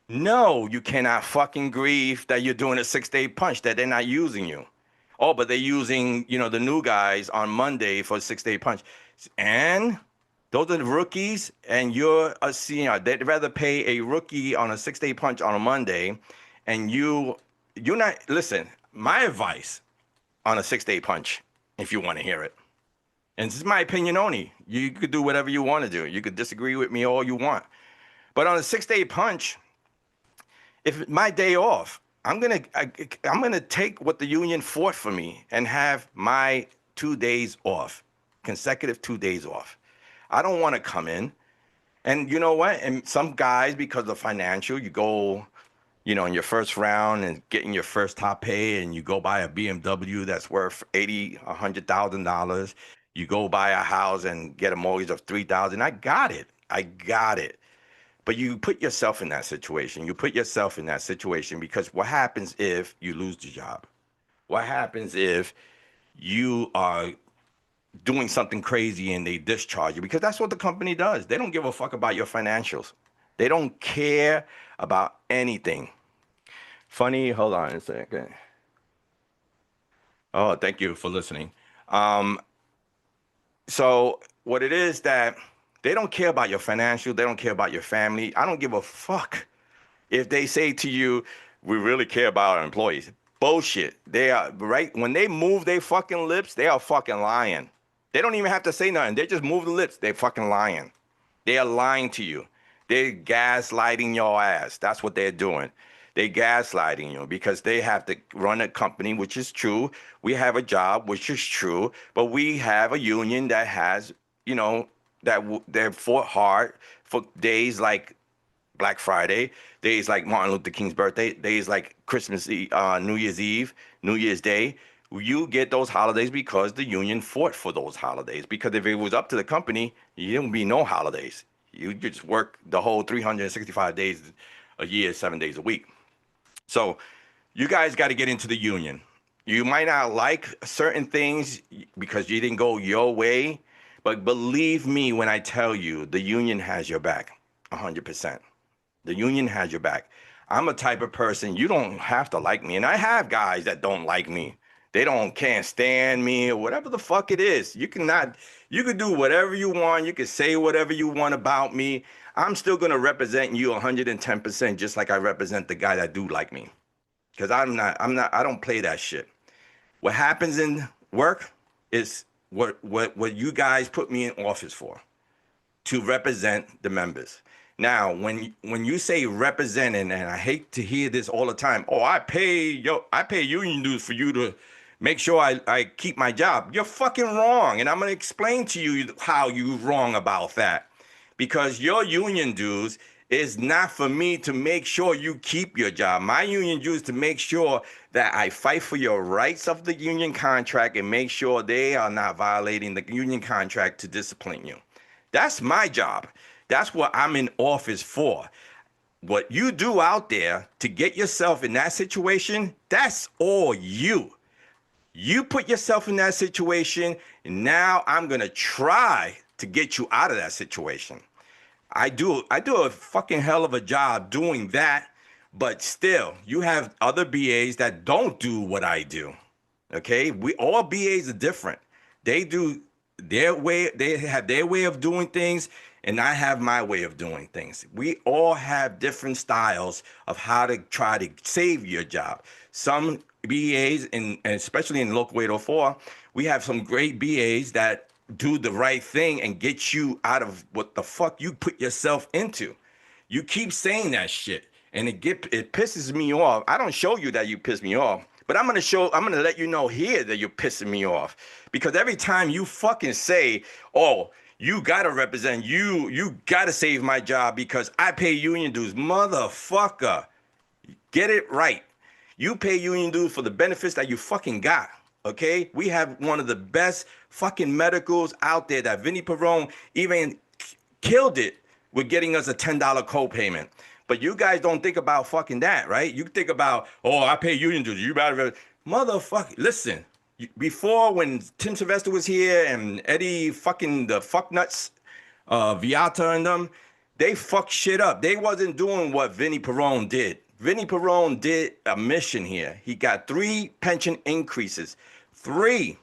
No, you cannot fucking grieve that you're doing a 6-day punch, that they're not using you. Oh, but they're using, you know, the new guys on Monday for a 6-day punch. And those are the rookies, and you're a senior. They'd rather pay a rookie on a 6-day punch on a Monday, and you're not, listen, my advice on a 6-day punch, if you want to hear it. And this is my opinion only. You could do whatever you want to do. You could disagree with me all you want. But on a 6-day punch, if my day off, I'm gonna take what the union fought for me and have my 2 days off, consecutive 2 days off. I don't want to come in, and you know what? And some guys, because of financial, you go, you know, in your first round and getting your first top pay, and you go buy a BMW that's worth $100,000. You go buy a house and get a mortgage of $3,000. I got it. But you put yourself in that situation. Because what happens if you lose the job? What happens if you are doing something crazy and they discharge you? Because that's what the company does. They don't give a fuck about your financials. They don't care about anything. Funny, hold on a second. Oh, thank you for listening. So what it is that they don't care about your financial. They don't care about your family. I don't give a fuck if they say to you, "We really care about our employees." Bullshit. They are right. When they move their fucking lips, they are fucking lying. They don't even have to say nothing. They just move the lips. They fucking lying. They are lying to you. They're gaslighting your ass. That's what they're doing. They're gaslighting you because they have to run a company, which is true. We have a job, which is true. But we have a union that has, you know, that fought hard for days like Black Friday, days like Martin Luther King's birthday, days like Christmas Eve, New Year's Eve, New Year's Day. You get those holidays because the union fought for those holidays. Because if it was up to the company, you don't be no holidays. You just work the whole 365 days a year, 7 days a week. So you guys got to get into the union. You might not like certain things because you didn't go your way. But believe me when I tell you, the union has your back, 100%. The union has your back. I'm a type of person, you don't have to like me. And I have guys that don't like me. They can't stand me or whatever the fuck it is. You can do whatever you want. You can say whatever you want about me. I'm still going to represent you 110%, just like I represent the guy that do like me. Because I don't play that shit. What happens in work is what you guys put me in office for, to represent the members. Now, when you say representing, and I hate to hear this all the time, oh, I pay union dues for you to make sure I keep my job. You're fucking wrong. And I'm going to explain to you how you're wrong about that. Because your union dues is not for me to make sure you keep your job. My union dues to make sure that I fight for your rights of the union contract and make sure they are not violating the union contract to discipline you. That's my job. That's what I'm in office for. What you do out there to get yourself in that situation, that's all you. You put yourself in that situation, and now I'm going to try to get you out of that situation. I do a fucking hell of a job doing that, but still, you have other BAs that don't do what I do. Okay? All BAs are different. They do their way, they have their way of doing things, and I have my way of doing things. We all have different styles of how to try to save your job. Some BAs, and especially in Local 804, we have some great BAs that do the right thing and get you out of what the fuck you put yourself into. You keep saying that shit, and it pisses me off. I don't show you that you piss me off, but I'm gonna let you know here that you're pissing me off. Because every time you fucking say, oh, you gotta represent, you gotta save my job because I pay union dues. Motherfucker, get it right. You pay union dues for the benefits that you fucking got. Okay, we have one of the best fucking medicals out there that Vinny Perone even killed it with getting us a $10 copayment. But you guys don't think about fucking that, right? You think about, oh, I pay union dues. You better, motherfucker. Listen, before when Tim Sylvester was here and Eddie fucking the fucknuts, Viata and them, they fucked shit up. They wasn't doing what Vinny Perone did. Vinny Perone did a mission here. He got 3 pension increases. Three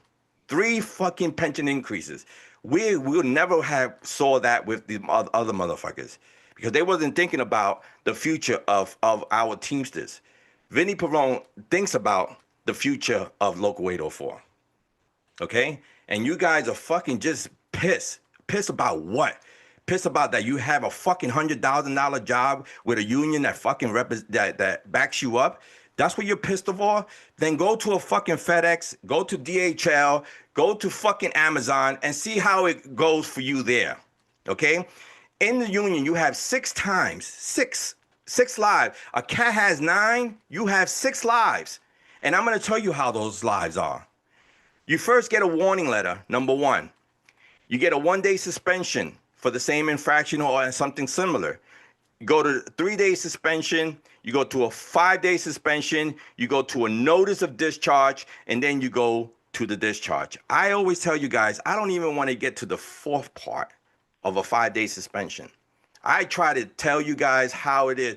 fucking pension increases. We will never have saw that with the other motherfuckers because they wasn't thinking about the future of our Teamsters. Vinny Perone thinks about the future of Local 804. Okay? And you guys are fucking just pissed. Pissed about what? Pissed about that you have a fucking $100,000 job with a union that fucking that backs you up. That's what you're pissed off. Then go to a fucking FedEx, go to DHL, go to fucking Amazon, and see how it goes for you there. Okay? In the union, you have 6 lives. A cat has 9. You have 6 lives, and I'm gonna tell you how those lives are. You first get a warning letter. Number 1, you get a 1-day suspension for the same infraction or something similar. You go to 3-day suspension, you go to a 5-day suspension, you go to a notice of discharge, and then you go to the discharge. I always tell you guys, I don't even want to get to the 4th part of a 5-day suspension. I try to tell you guys how it is.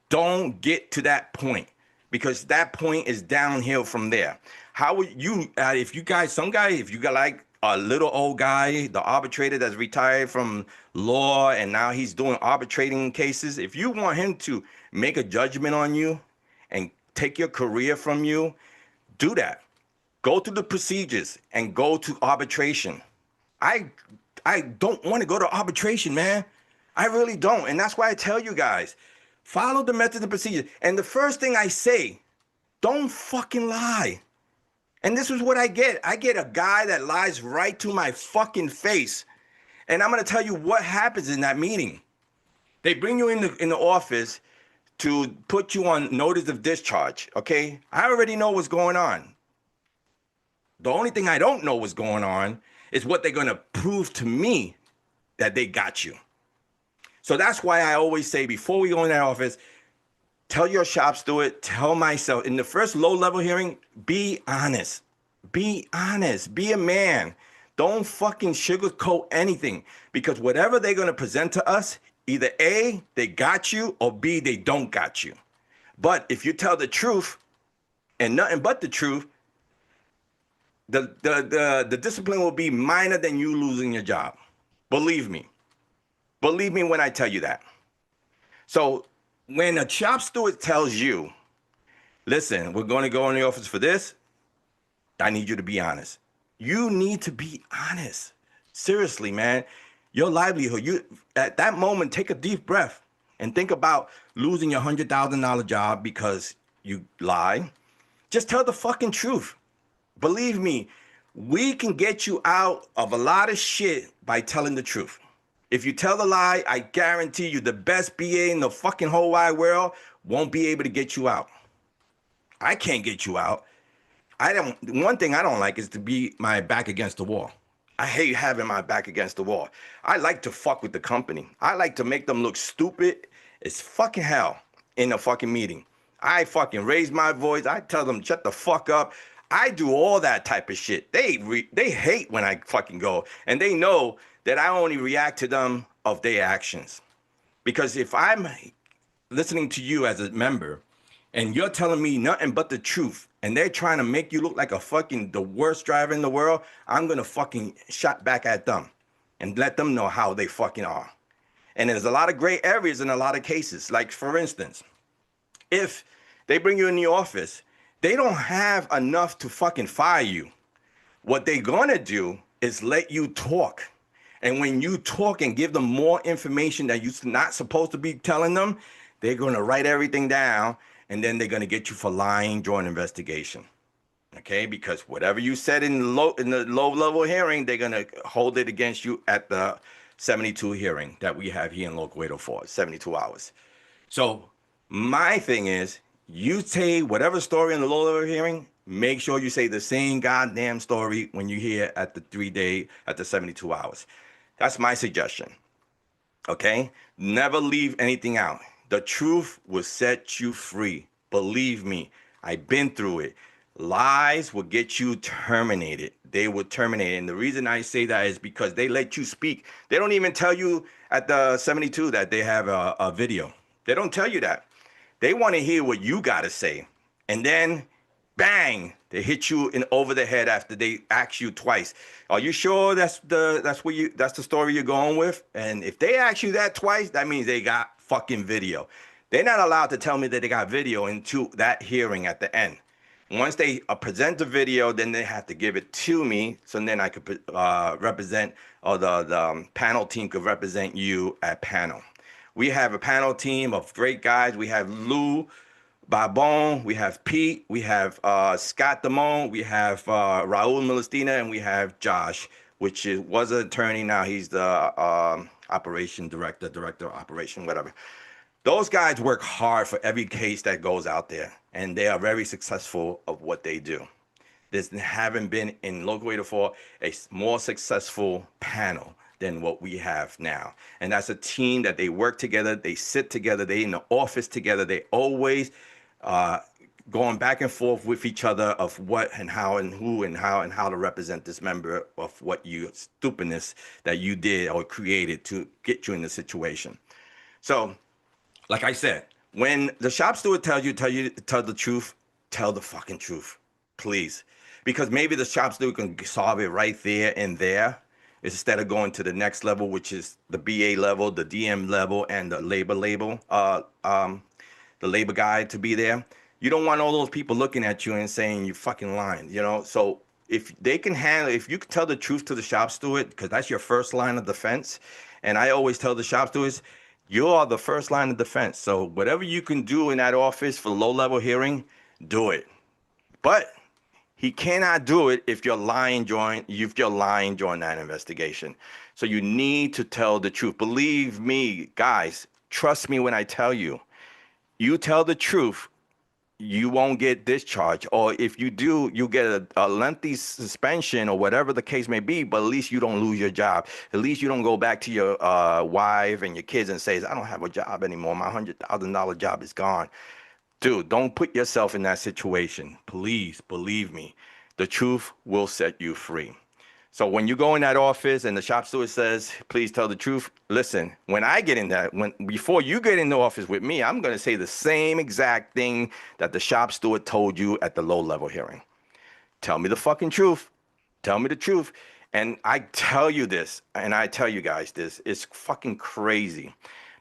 Don't get to that point because that point is downhill from there. How would you, if you got like a little old guy, the arbitrator that's retired from law and now he's doing arbitrating cases. If you want him to make a judgment on you and take your career from you, do that. Go through the procedures and go to arbitration. I don't want to go to arbitration, man. I really don't. And that's why I tell you guys, follow the methods and procedures. And the first thing I say, don't fucking lie. And this is what I get. I get a guy that lies right to my fucking face. And I'm going to tell you what happens in that meeting. They bring you in the office to put you on notice of discharge, okay? I already know what's going on. The only thing I don't know what's going on is what they're going to prove to me that they got you. So that's why I always say before we go in that office, tell your shop steward, tell myself, in the first low-level hearing, be honest. Be honest. Be a man. Don't fucking sugarcoat anything because whatever they're going to present to us, either A, they got you, or B, they don't got you. But if you tell the truth and nothing but the truth, the discipline will be minor than you losing your job. Believe me. Believe me when I tell you that. So when a shop steward tells you, listen, we're going to go in the office for this, I need you to be honest. You need to be honest. Seriously, man. Your livelihood, you at that moment, take a deep breath and think about losing your $100,000 job because you lie. Just tell the fucking truth. Believe me, we can get you out of a lot of shit by telling the truth. If you tell the lie, I guarantee you the best BA in the fucking whole wide world won't be able to get you out. I can't get you out. One thing I don't like is to be my back against the wall. I hate having my back against the wall. I like to fuck with the company. I like to make them look stupid as fucking hell in a fucking meeting. I fucking raise my voice. I tell them, shut the fuck up. I do all that type of shit. They hate when I fucking go. And they know that I only react to them of their actions. Because if I'm listening to you as a member and you're telling me nothing but the truth and they're trying to make you look like a fucking the worst driver in the world, I'm going to fucking shot back at them and let them know how they fucking are. And there's a lot of gray areas in a lot of cases. Like, for instance, if they bring you in the office, they don't have enough to fucking fire you. What they're going to do is let you talk. And when you talk and give them more information that you're not supposed to be telling them, they're going to write everything down, and then they're going to get you for lying during investigation. Okay? Because whatever you said in the low-level hearing, they're going to hold it against you at the 72 hearing that we have here in Local 804, 72 hours. So my thing is, you say whatever story in the low-level hearing, make sure you say the same goddamn story when you hear at the 3-day, at the 72 hours. That's my suggestion. Okay? Never leave anything out. The truth will set you free. Believe me, I've been through it. Lies will get you terminated. They will terminate. And the reason I say that is because they let you speak. They don't even tell you at the 72 that they have a video. They don't tell you that. They want to hear what you got to say. And then, bang, they hit you over the head after they ask you twice. Are you sure that's the story you're going with? And if they ask you that twice, that means they got fucking video. They're not allowed to tell me that they got video into that hearing at the end. Once they present the video, then they have to give it to me, so then I could represent, or the panel team could represent you at panel. We have a panel team of great guys. We have Lou Barbon, we have Pete, we have Scott Damone, we have Raul Milestina, and we have Josh, which was an attorney. Now he's the operation director of operation, whatever. Those guys work hard for every case that goes out there, and they are very successful of what they do. There's haven't been in Local 804 a more successful panel than what we have now. And that's a team that they work together, they sit together, they in the office together, they always going back and forth with each other of what and how and who and how to represent this member of what you stupidness that you did or created to get you in the situation. So, like I said, when the shop steward tell the truth, tell the fucking truth, please. Because maybe the shop steward can solve it right there and there, instead of going to the next level, which is the BA level, the DM level, and the labor the labor guy to be there. You don't want all those people looking at you and saying you fucking lying, you know? So if they can handle, if you can tell the truth to the shop steward, because that's your first line of defense. And I always tell the shop stewards, you are the first line of defense. So whatever you can do in that office for low-level hearing, do it. But he cannot do it if you're lying during that investigation. So you need to tell the truth. Believe me, guys, trust me when I tell you, you tell the truth, you won't get discharged. Or if you do, you get a lengthy suspension or whatever the case may be, but at least you don't lose your job. At least you don't go back to your wife and your kids and say, I don't have a job anymore. My $100,000 job is gone. Dude, don't put yourself in that situation. Please, believe me, the truth will set you free. So when you go in that office and the shop steward says, please tell the truth, listen, when I get in that, before you get in the office with me, I'm going to say the same exact thing that the shop steward told you at the low-level hearing. Tell me the fucking truth. Tell me the truth. And I tell you this, and I tell you guys this, it's fucking crazy.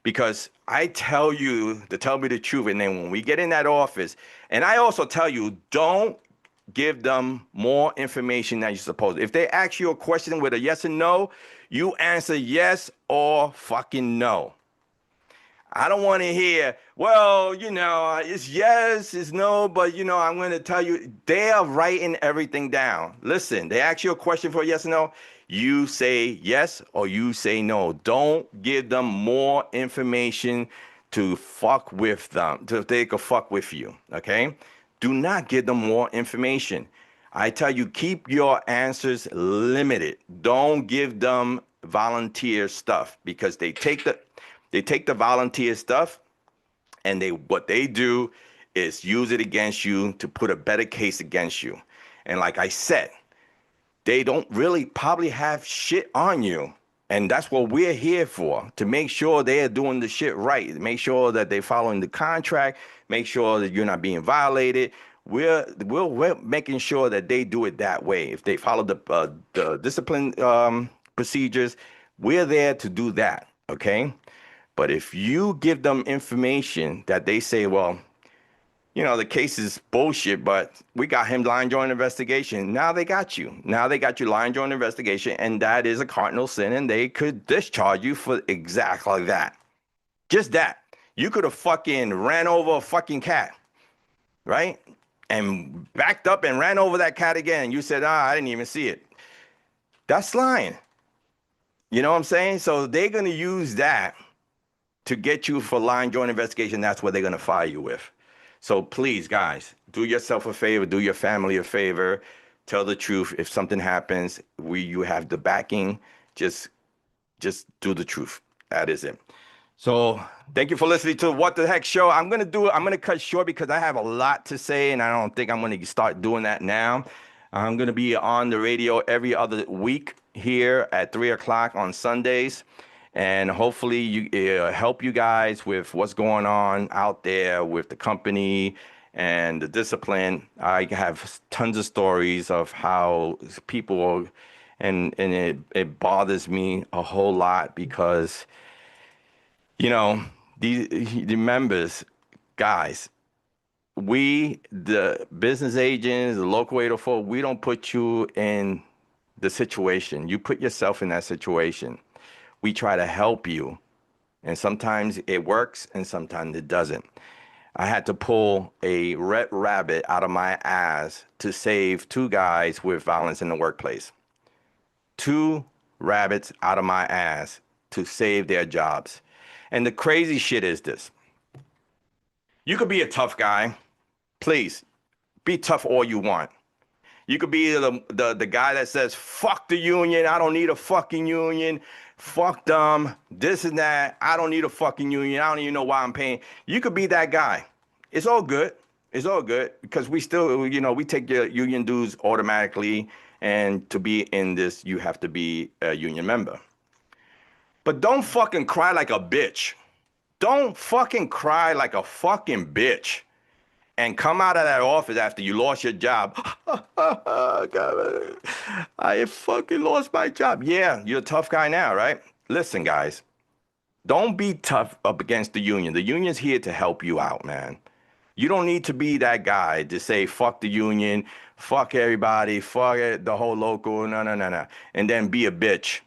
Because I tell you to tell me the truth, and then when we get in that office, and I also tell you, don't give them more information than you're supposed to. If they ask you a question with a yes and no, you answer yes or fucking no. I don't want to hear, well, you know, it's yes, it's no, but, you know, I'm going to tell you, they are writing everything down. Listen, they ask you a question for a yes or no, you say yes or you say no. Don't give them more information to fuck with them, to they can fuck with you, okay? Do not give them more information. I tell you, keep your answers limited. Don't give them volunteer stuff, because they take the volunteer stuff and what they do is use it against you to put a better case against you. And like I said, they don't really probably have shit on you. And that's what we're here for, to make sure they're doing the shit right. Make sure that they're following the contract. Make sure that you're not being violated. We're making sure that they do it that way. If they follow the discipline procedures, we're there to do that, okay? But if you give them information that they say, well, you know, the case is bullshit, but we got him lying during investigation. Now they got you. Now they got you lying during investigation, and that is a cardinal sin, and they could discharge you for exactly that. Just that. You could have fucking ran over a fucking cat, right? And backed up and ran over that cat again. You said, I didn't even see it. That's lying. You know what I'm saying? So they're going to use that to get you for lying during investigation. That's what they're going to fire you with. So please, guys, do yourself a favor, do your family a favor, tell the truth. If something happens, you have the backing, just do the truth. That is it. So thank you for listening to What the Heck Show. I'm gonna cut short because I have a lot to say, and I don't think I'm gonna start doing that now. I'm gonna be on the radio every other week here at 3 o'clock on Sundays, and hopefully help you guys with what's going on out there with the company and the discipline. I have tons of stories of how people, and it bothers me a whole lot because, you know, the members, guys, we, the business agents, the local 804, we don't put you in the situation. You put yourself in that situation. We try to help you. And sometimes it works and sometimes it doesn't. I had to pull a red rabbit out of my ass to save two guys with violence in the workplace. Two rabbits out of my ass to save their jobs. And the crazy shit is this. You could be a tough guy. Please, be tough all you want. You could be the guy that says, fuck the union. I don't need a fucking union. Fuck them. This and that. I don't need a fucking union. I don't even know why I'm paying. You could be that guy. It's all good. It's all good because we still, we take your union dues automatically. And to be in this, you have to be a union member. But don't fucking cry like a bitch. Don't fucking cry like a fucking bitch. And come out of that office after you lost your job. God, I fucking lost my job. Yeah, you're a tough guy now, right? Listen, guys, don't be tough up against the union. The union's here to help you out, man. You don't need to be that guy to say, fuck the union, fuck everybody, fuck it, the whole local, no. And then be a bitch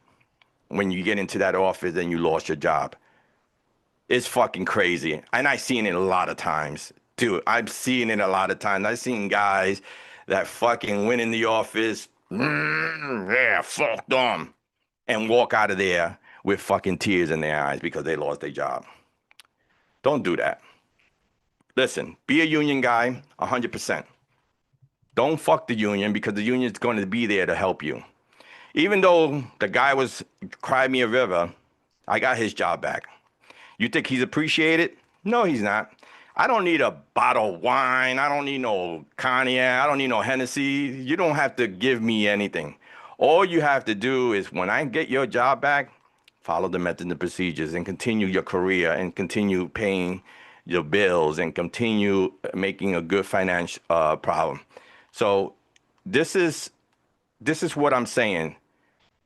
when you get into that office and you lost your job. It's fucking crazy. And I've seen it a lot of times. Dude, I've seen it a lot of times. I've seen guys that fucking went in the office, yeah, fuck them, and walk out of there with fucking tears in their eyes because they lost their job. Don't do that. Listen, be a union guy, 100%. Don't fuck the union because the union is going to be there to help you. Even though the guy was cry me a river, I got his job back. You think he's appreciated? No, he's not. I don't need a bottle of wine. I don't need no cognac. I don't need no Hennessy. You don't have to give me anything. All you have to do is when I get your job back, follow the methods and procedures and continue your career and continue paying your bills and continue making a good financial problem. So this is what I'm saying,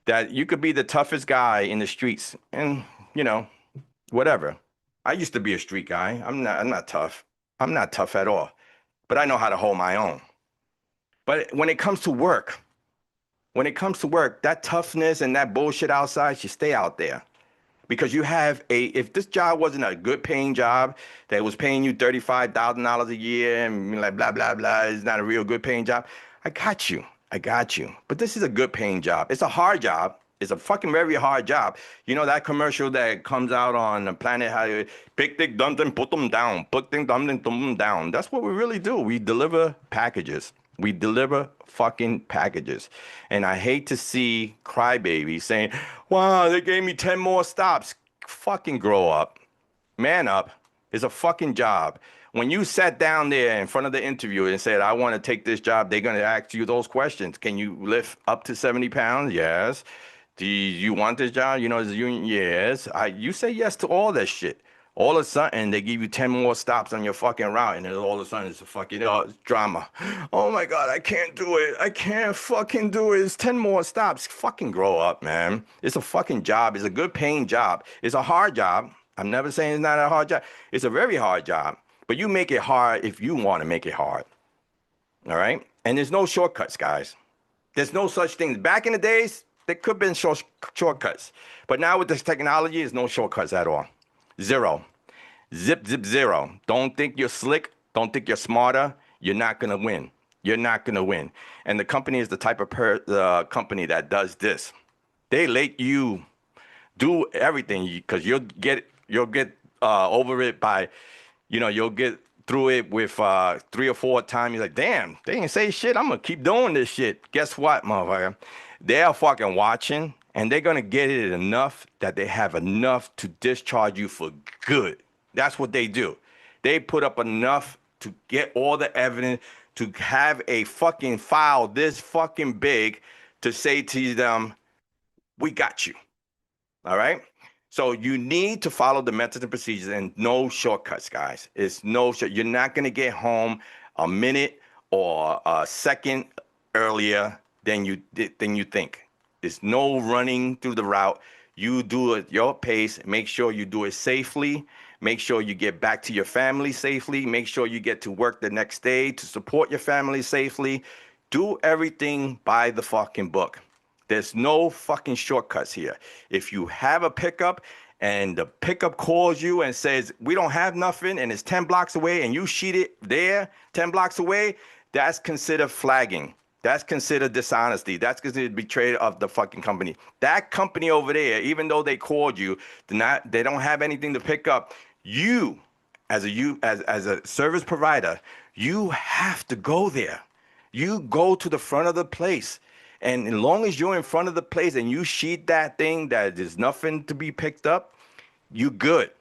that you could be the toughest guy in the streets and, whatever. I used to be a street guy. I'm not tough. I'm not tough at all. But I know how to hold my own. But when it comes to work, that toughness and that bullshit outside should stay out there. Because you have if this job wasn't a good paying job that was paying you $35,000 a year and like blah, blah, blah, it's not a real good paying job, I got you. But this is a good paying job. It's a hard job. It's a fucking very hard job. You know that commercial that comes out on the planet, how you pick, dump them, put them down, put them, dump them down. That's what we really do. We deliver packages. We deliver fucking packages. And I hate to see crybabies saying, wow, they gave me 10 more stops. Fucking grow up. Man up. It's a fucking job. When you sat down there in front of the interviewer and said, I want to take this job, they're going to ask you those questions. Can you lift up to 70 pounds? Yes. Do you want this job? As a union? Yes. You say yes to all that shit. All of a sudden, they give you 10 more stops on your fucking route, and then all of a sudden, it's a fucking drama. Oh my God, I can't do it. I can't fucking do it. It's 10 more stops. Fucking grow up, man. It's a fucking job. It's a good paying job. It's a hard job. I'm never saying it's not a hard job. It's a very hard job. But you make it hard if you want to make it hard. All right? And there's no shortcuts, guys. There's no such thing. Back in the days, there could have been shortcuts. But now with this technology, there's no shortcuts at all. Zero. Zip, zero. Don't think you're slick. Don't think you're smarter. You're not going to win. You're not going to win. And the company is the type of company that does this. They let you do everything because you'll get over it by, you'll get through it with 3 or 4 times. You're like, damn, they didn't say shit. I'm going to keep doing this shit. Guess what, motherfucker? They're fucking watching, and they're going to get it enough that they have enough to discharge you for good. That's what they do. They put up enough to get all the evidence, to have a fucking file this fucking big to say to them, we got you. All right? So you need to follow the methods and procedures and no shortcuts, guys. It's no short. You're not going to get home a minute or a second earlier than you think. There's no running through the route. You do it your pace. Make sure you do it safely. Make sure you get back to your family safely. Make sure you get to work the next day to support your family safely. Do everything by the fucking book. There's no fucking shortcuts here. If you have a pickup and the pickup calls you and says, we don't have nothing, and it's 10 blocks away, and you sheet it there 10 blocks away, that's considered flagging. That's considered dishonesty. That's considered betrayal of the fucking company. That company over there, even though they called you, they don't have anything to pick up. You, as a service provider, you have to go there. You go to the front of the place. And as long as you're in front of the place and you sheet that thing that there's nothing to be picked up, you good.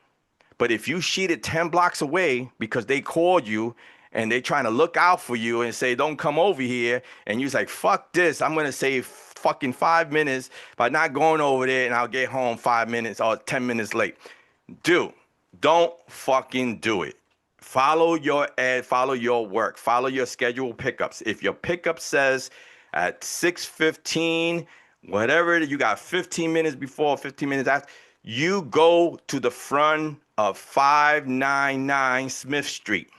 But if you sheet it 10 blocks away because they called you and they trying to look out for you and say, don't come over here, and you're like, fuck this, I'm going to save fucking 5 minutes by not going over there, and I'll get home 5 minutes or 10 minutes late. Dude, don't fucking do it. Follow your follow your work, follow your scheduled pickups. If your pickup says at 6:15, whatever, you got 15 minutes before, 15 minutes after, you go to the front of 599 Smith Street,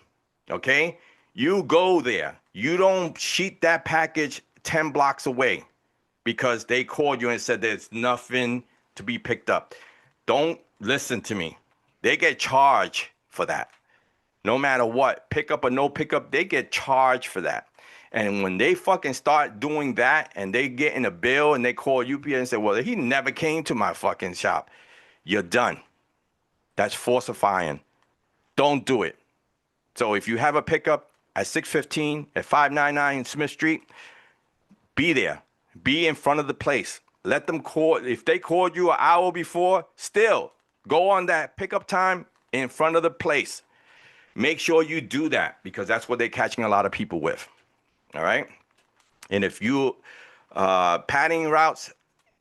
okay? You go there. You don't sheet that package 10 blocks away because they called you and said there's nothing to be picked up. Don't listen to me. They get charged for that. No matter what, pickup or no pickup, they get charged for that. And when they fucking start doing that and they get in a bill and they call UPS and say, well, he never came to my fucking shop, you're done. That's falsifying. Don't do it. So if you have a pickup at 6:15 at 599 Smith Street, be there. Be in front of the place. Let them call. If they called you an hour before, still go on that pickup time in front of the place. Make sure you do that because that's what they're catching a lot of people with. All right. And if you padding routes,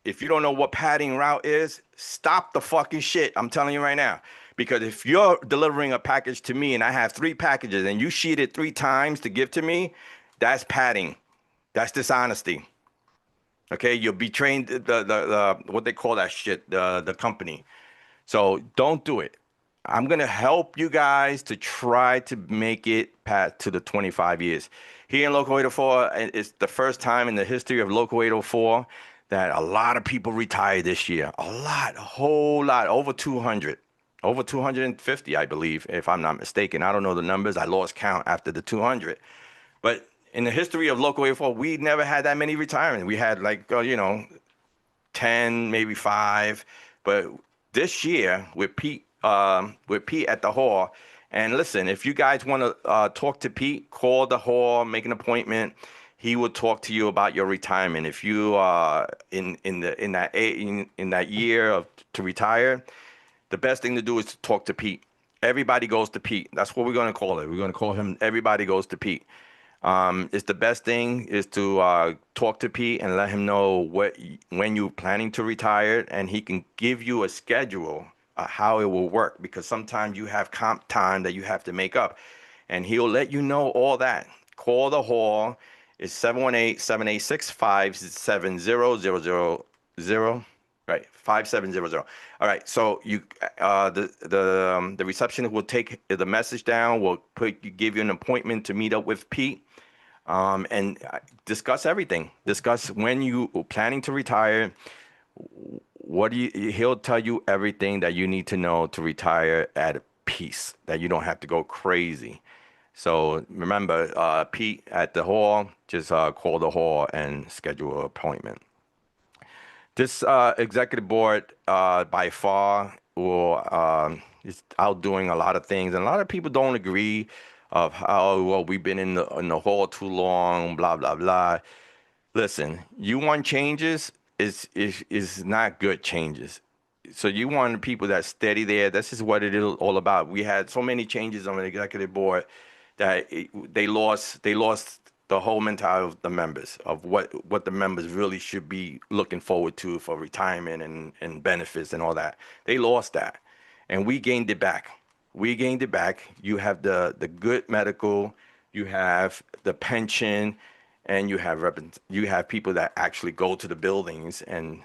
if you don't know what padding route is, stop the fucking shit. I'm telling you right now. Because if you're delivering a package to me and I have 3 packages and you sheet it 3 times to give to me, that's padding. That's dishonesty. Okay, you're betraying the what they call that shit, the company. So don't do it. I'm gonna help you guys to try to make it past to the 25 years. Here in Local 804, it's the first time in the history of Local 804 that a lot of people retired this year. A whole lot, over 200. Over 250, I believe, if I'm not mistaken. I don't know the numbers. I lost count after the 200. But in the history of Local 84, we never had that many retirements. We had 10, maybe 5. But this year with Pete at the hall, and listen, if you guys want to talk to Pete, call the hall, make an appointment. He will talk to you about your retirement. If you are in that year to retire, the best thing to do is to talk to Pete. Everybody goes to Pete. That's what we're going to call it. We're going to call him Everybody Goes to Pete. It's the best thing is to talk to Pete and let him know when you're planning to retire, and he can give you a schedule how it will work, because sometimes you have comp time that you have to make up, and he'll let you know all that. Call the hall. It's 718-786-570000. Right, 5700. All right, so you, the receptionist will take the message down. Will give you an appointment to meet up with Pete, and discuss everything. Discuss when you are planning to retire. He'll tell you everything that you need to know to retire at peace. That you don't have to go crazy. So remember, Pete at the hall. Just call the hall and schedule an appointment. This executive board, by far, is outdoing a lot of things, and a lot of people don't agree of how well we've been in the hall too long, blah blah blah. Listen, you want changes? is not good changes. So you want people that's steady there. This is what it is all about. We had so many changes on the executive board that they lost the whole mentality of the members of what the members really should be looking forward to for retirement and benefits and all that. They lost that, and we gained it back. We gained it back. You have the good medical, you have the pension, and you have people that actually go to the buildings and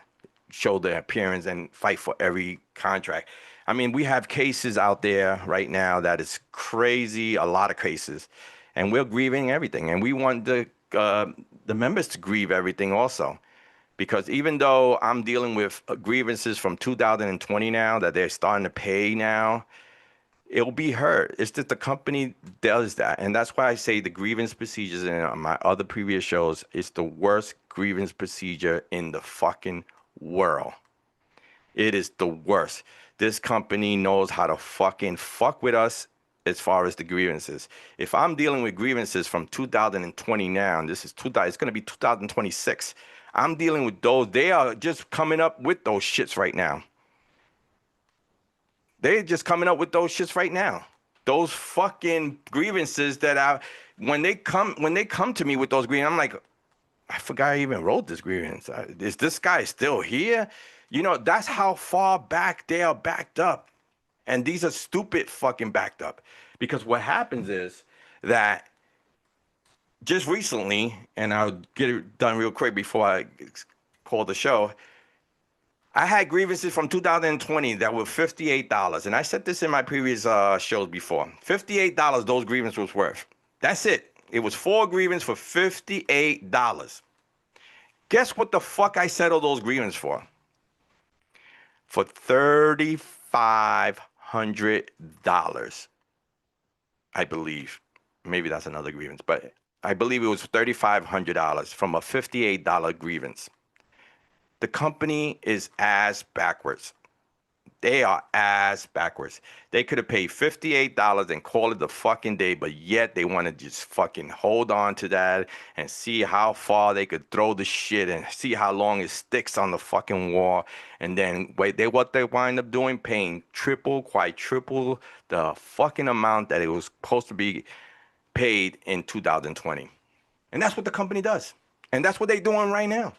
show their appearance and fight for every contract. I mean, we have cases out there right now that is crazy, a lot of cases, and we're grieving everything. And we want the members to grieve everything also, because even though I'm dealing with grievances from 2020 now that they're starting to pay now, it'll be heard. It's just the company does that. And that's why I say the grievance procedures in my other previous shows is the worst grievance procedure in the fucking world. It is the worst. This company knows how to fucking fuck with us as far as the grievances. If I'm dealing with grievances from 2020 now, and this is it's going to be 2026. I'm dealing with those. They are just coming up with those shits right now. They're just coming up with those shits right now. Those fucking grievances that when they come to me with those grievances, I'm like, I forgot I even wrote this grievance. Is this guy still here? You know, that's how far back they are backed up. And these are stupid fucking backed up. Because what happens is that just recently, and I'll get it done real quick before I call the show, I had grievances from 2020 that were $58. And I said this in my previous shows before. $58 those grievances was worth. That's it. It was 4 grievances for $58. Guess what the fuck I settled those grievances for? For $3,500, I believe. Maybe that's another grievance, but I believe it was $3,500 from a $58 grievance. The company is ass backwards. They are ass backwards. They could have paid $58 and call it the fucking day, but yet they want to just fucking hold on to that and see how far they could throw the shit and see how long it sticks on the fucking wall. And then what they wind up doing, paying triple, quadruple the fucking amount that it was supposed to be paid in 2020. And that's what the company does. And that's what they're doing right now.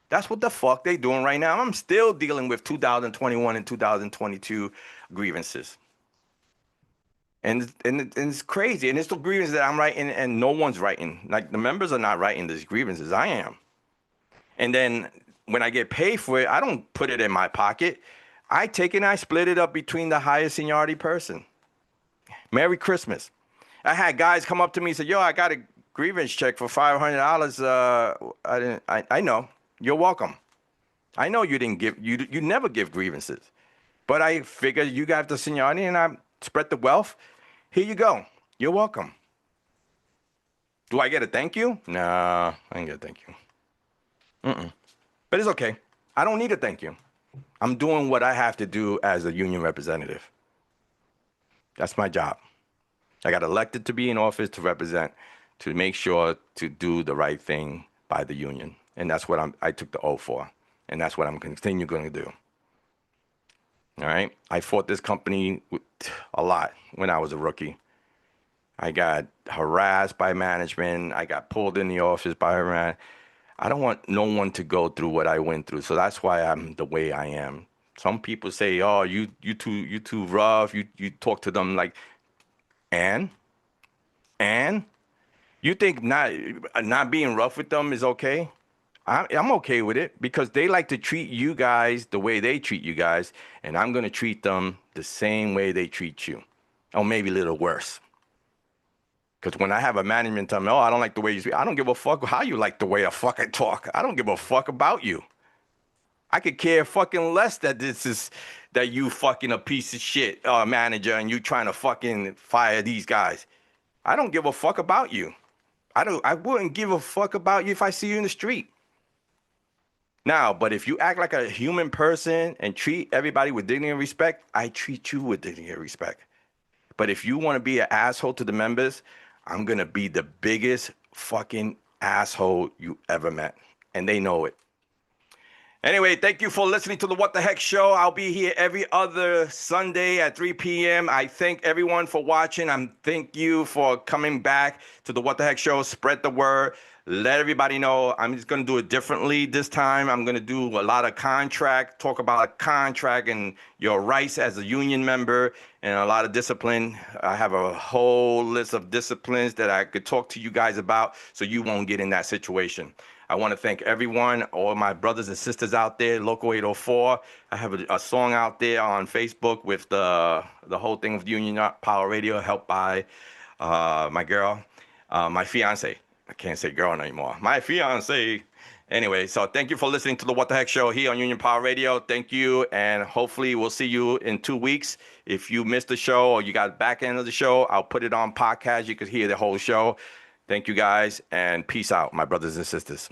That's what the fuck they doing right now. I'm still dealing with 2021 and 2022 grievances. And it's crazy. And it's the grievances that I'm writing and no one's writing. Like the members are not writing these grievances. I am. And then when I get paid for it, I don't put it in my pocket. I take it and I split it up between the highest seniority person. Merry Christmas. I had guys come up to me and say, yo, I got a grievance check for $500. I know. You're welcome. I know you didn't give, you never give grievances, but I figured you got the seniority and I spread the wealth. Here you go. You're welcome. Do I get a thank you? Nah, I ain't get a thank you. But it's okay. I don't need a thank you. I'm doing what I have to do as a union representative. That's my job. I got elected to be in office to represent, to make sure to do the right thing by the union. And that's what I took the oath for. And that's what I'm going to do. All right. I fought this company a lot when I was a rookie. I got harassed by management. I got pulled in the office by a I don't want no one to go through what I went through. So that's why I'm the way I am. Some people say, oh, you too rough. You talk to them like, and you think not being rough with them is okay? I'm okay with it because they like to treat you guys the way they treat you guys, and I'm going to treat them the same way they treat you, or maybe a little worse. Because when I have a management tell me, oh, I don't like the way you speak, I don't give a fuck how you like the way I fucking talk. I don't give a fuck about you. I could care fucking less that you fucking a piece of shit manager and you trying to fucking fire these guys. I don't give a fuck about you. I wouldn't give a fuck about you if I see you in the street. Now, but if you act like a human person and treat everybody with dignity and respect, I treat you with dignity and respect. But if you want to be an asshole to the members, I'm going to be the biggest fucking asshole you ever met. And they know it. Anyway, thank you for listening to the What the Heck Show. I'll be here every other Sunday at 3 p.m. I thank everyone for watching. Thank you for coming back to the What the Heck Show. Spread the word. Let everybody know. I'm just going to do it differently this time. I'm going to do a lot of talk about contract and your rights as a union member and a lot of discipline. I have a whole list of disciplines that I could talk to you guys about so you won't get in that situation. I want to thank everyone, all my brothers and sisters out there, Local 804. I have a song out there on Facebook with the whole thing with Union Power Radio, helped by my girl, my fiance. I can't say girl anymore. My fiance. Anyway, so thank you for listening to the What the Heck Show here on Union Power Radio. Thank you, and hopefully we'll see you in 2 weeks. If you missed the show or you got back end of the show, I'll put it on podcast. You could hear the whole show. Thank you guys, and peace out, my brothers and sisters.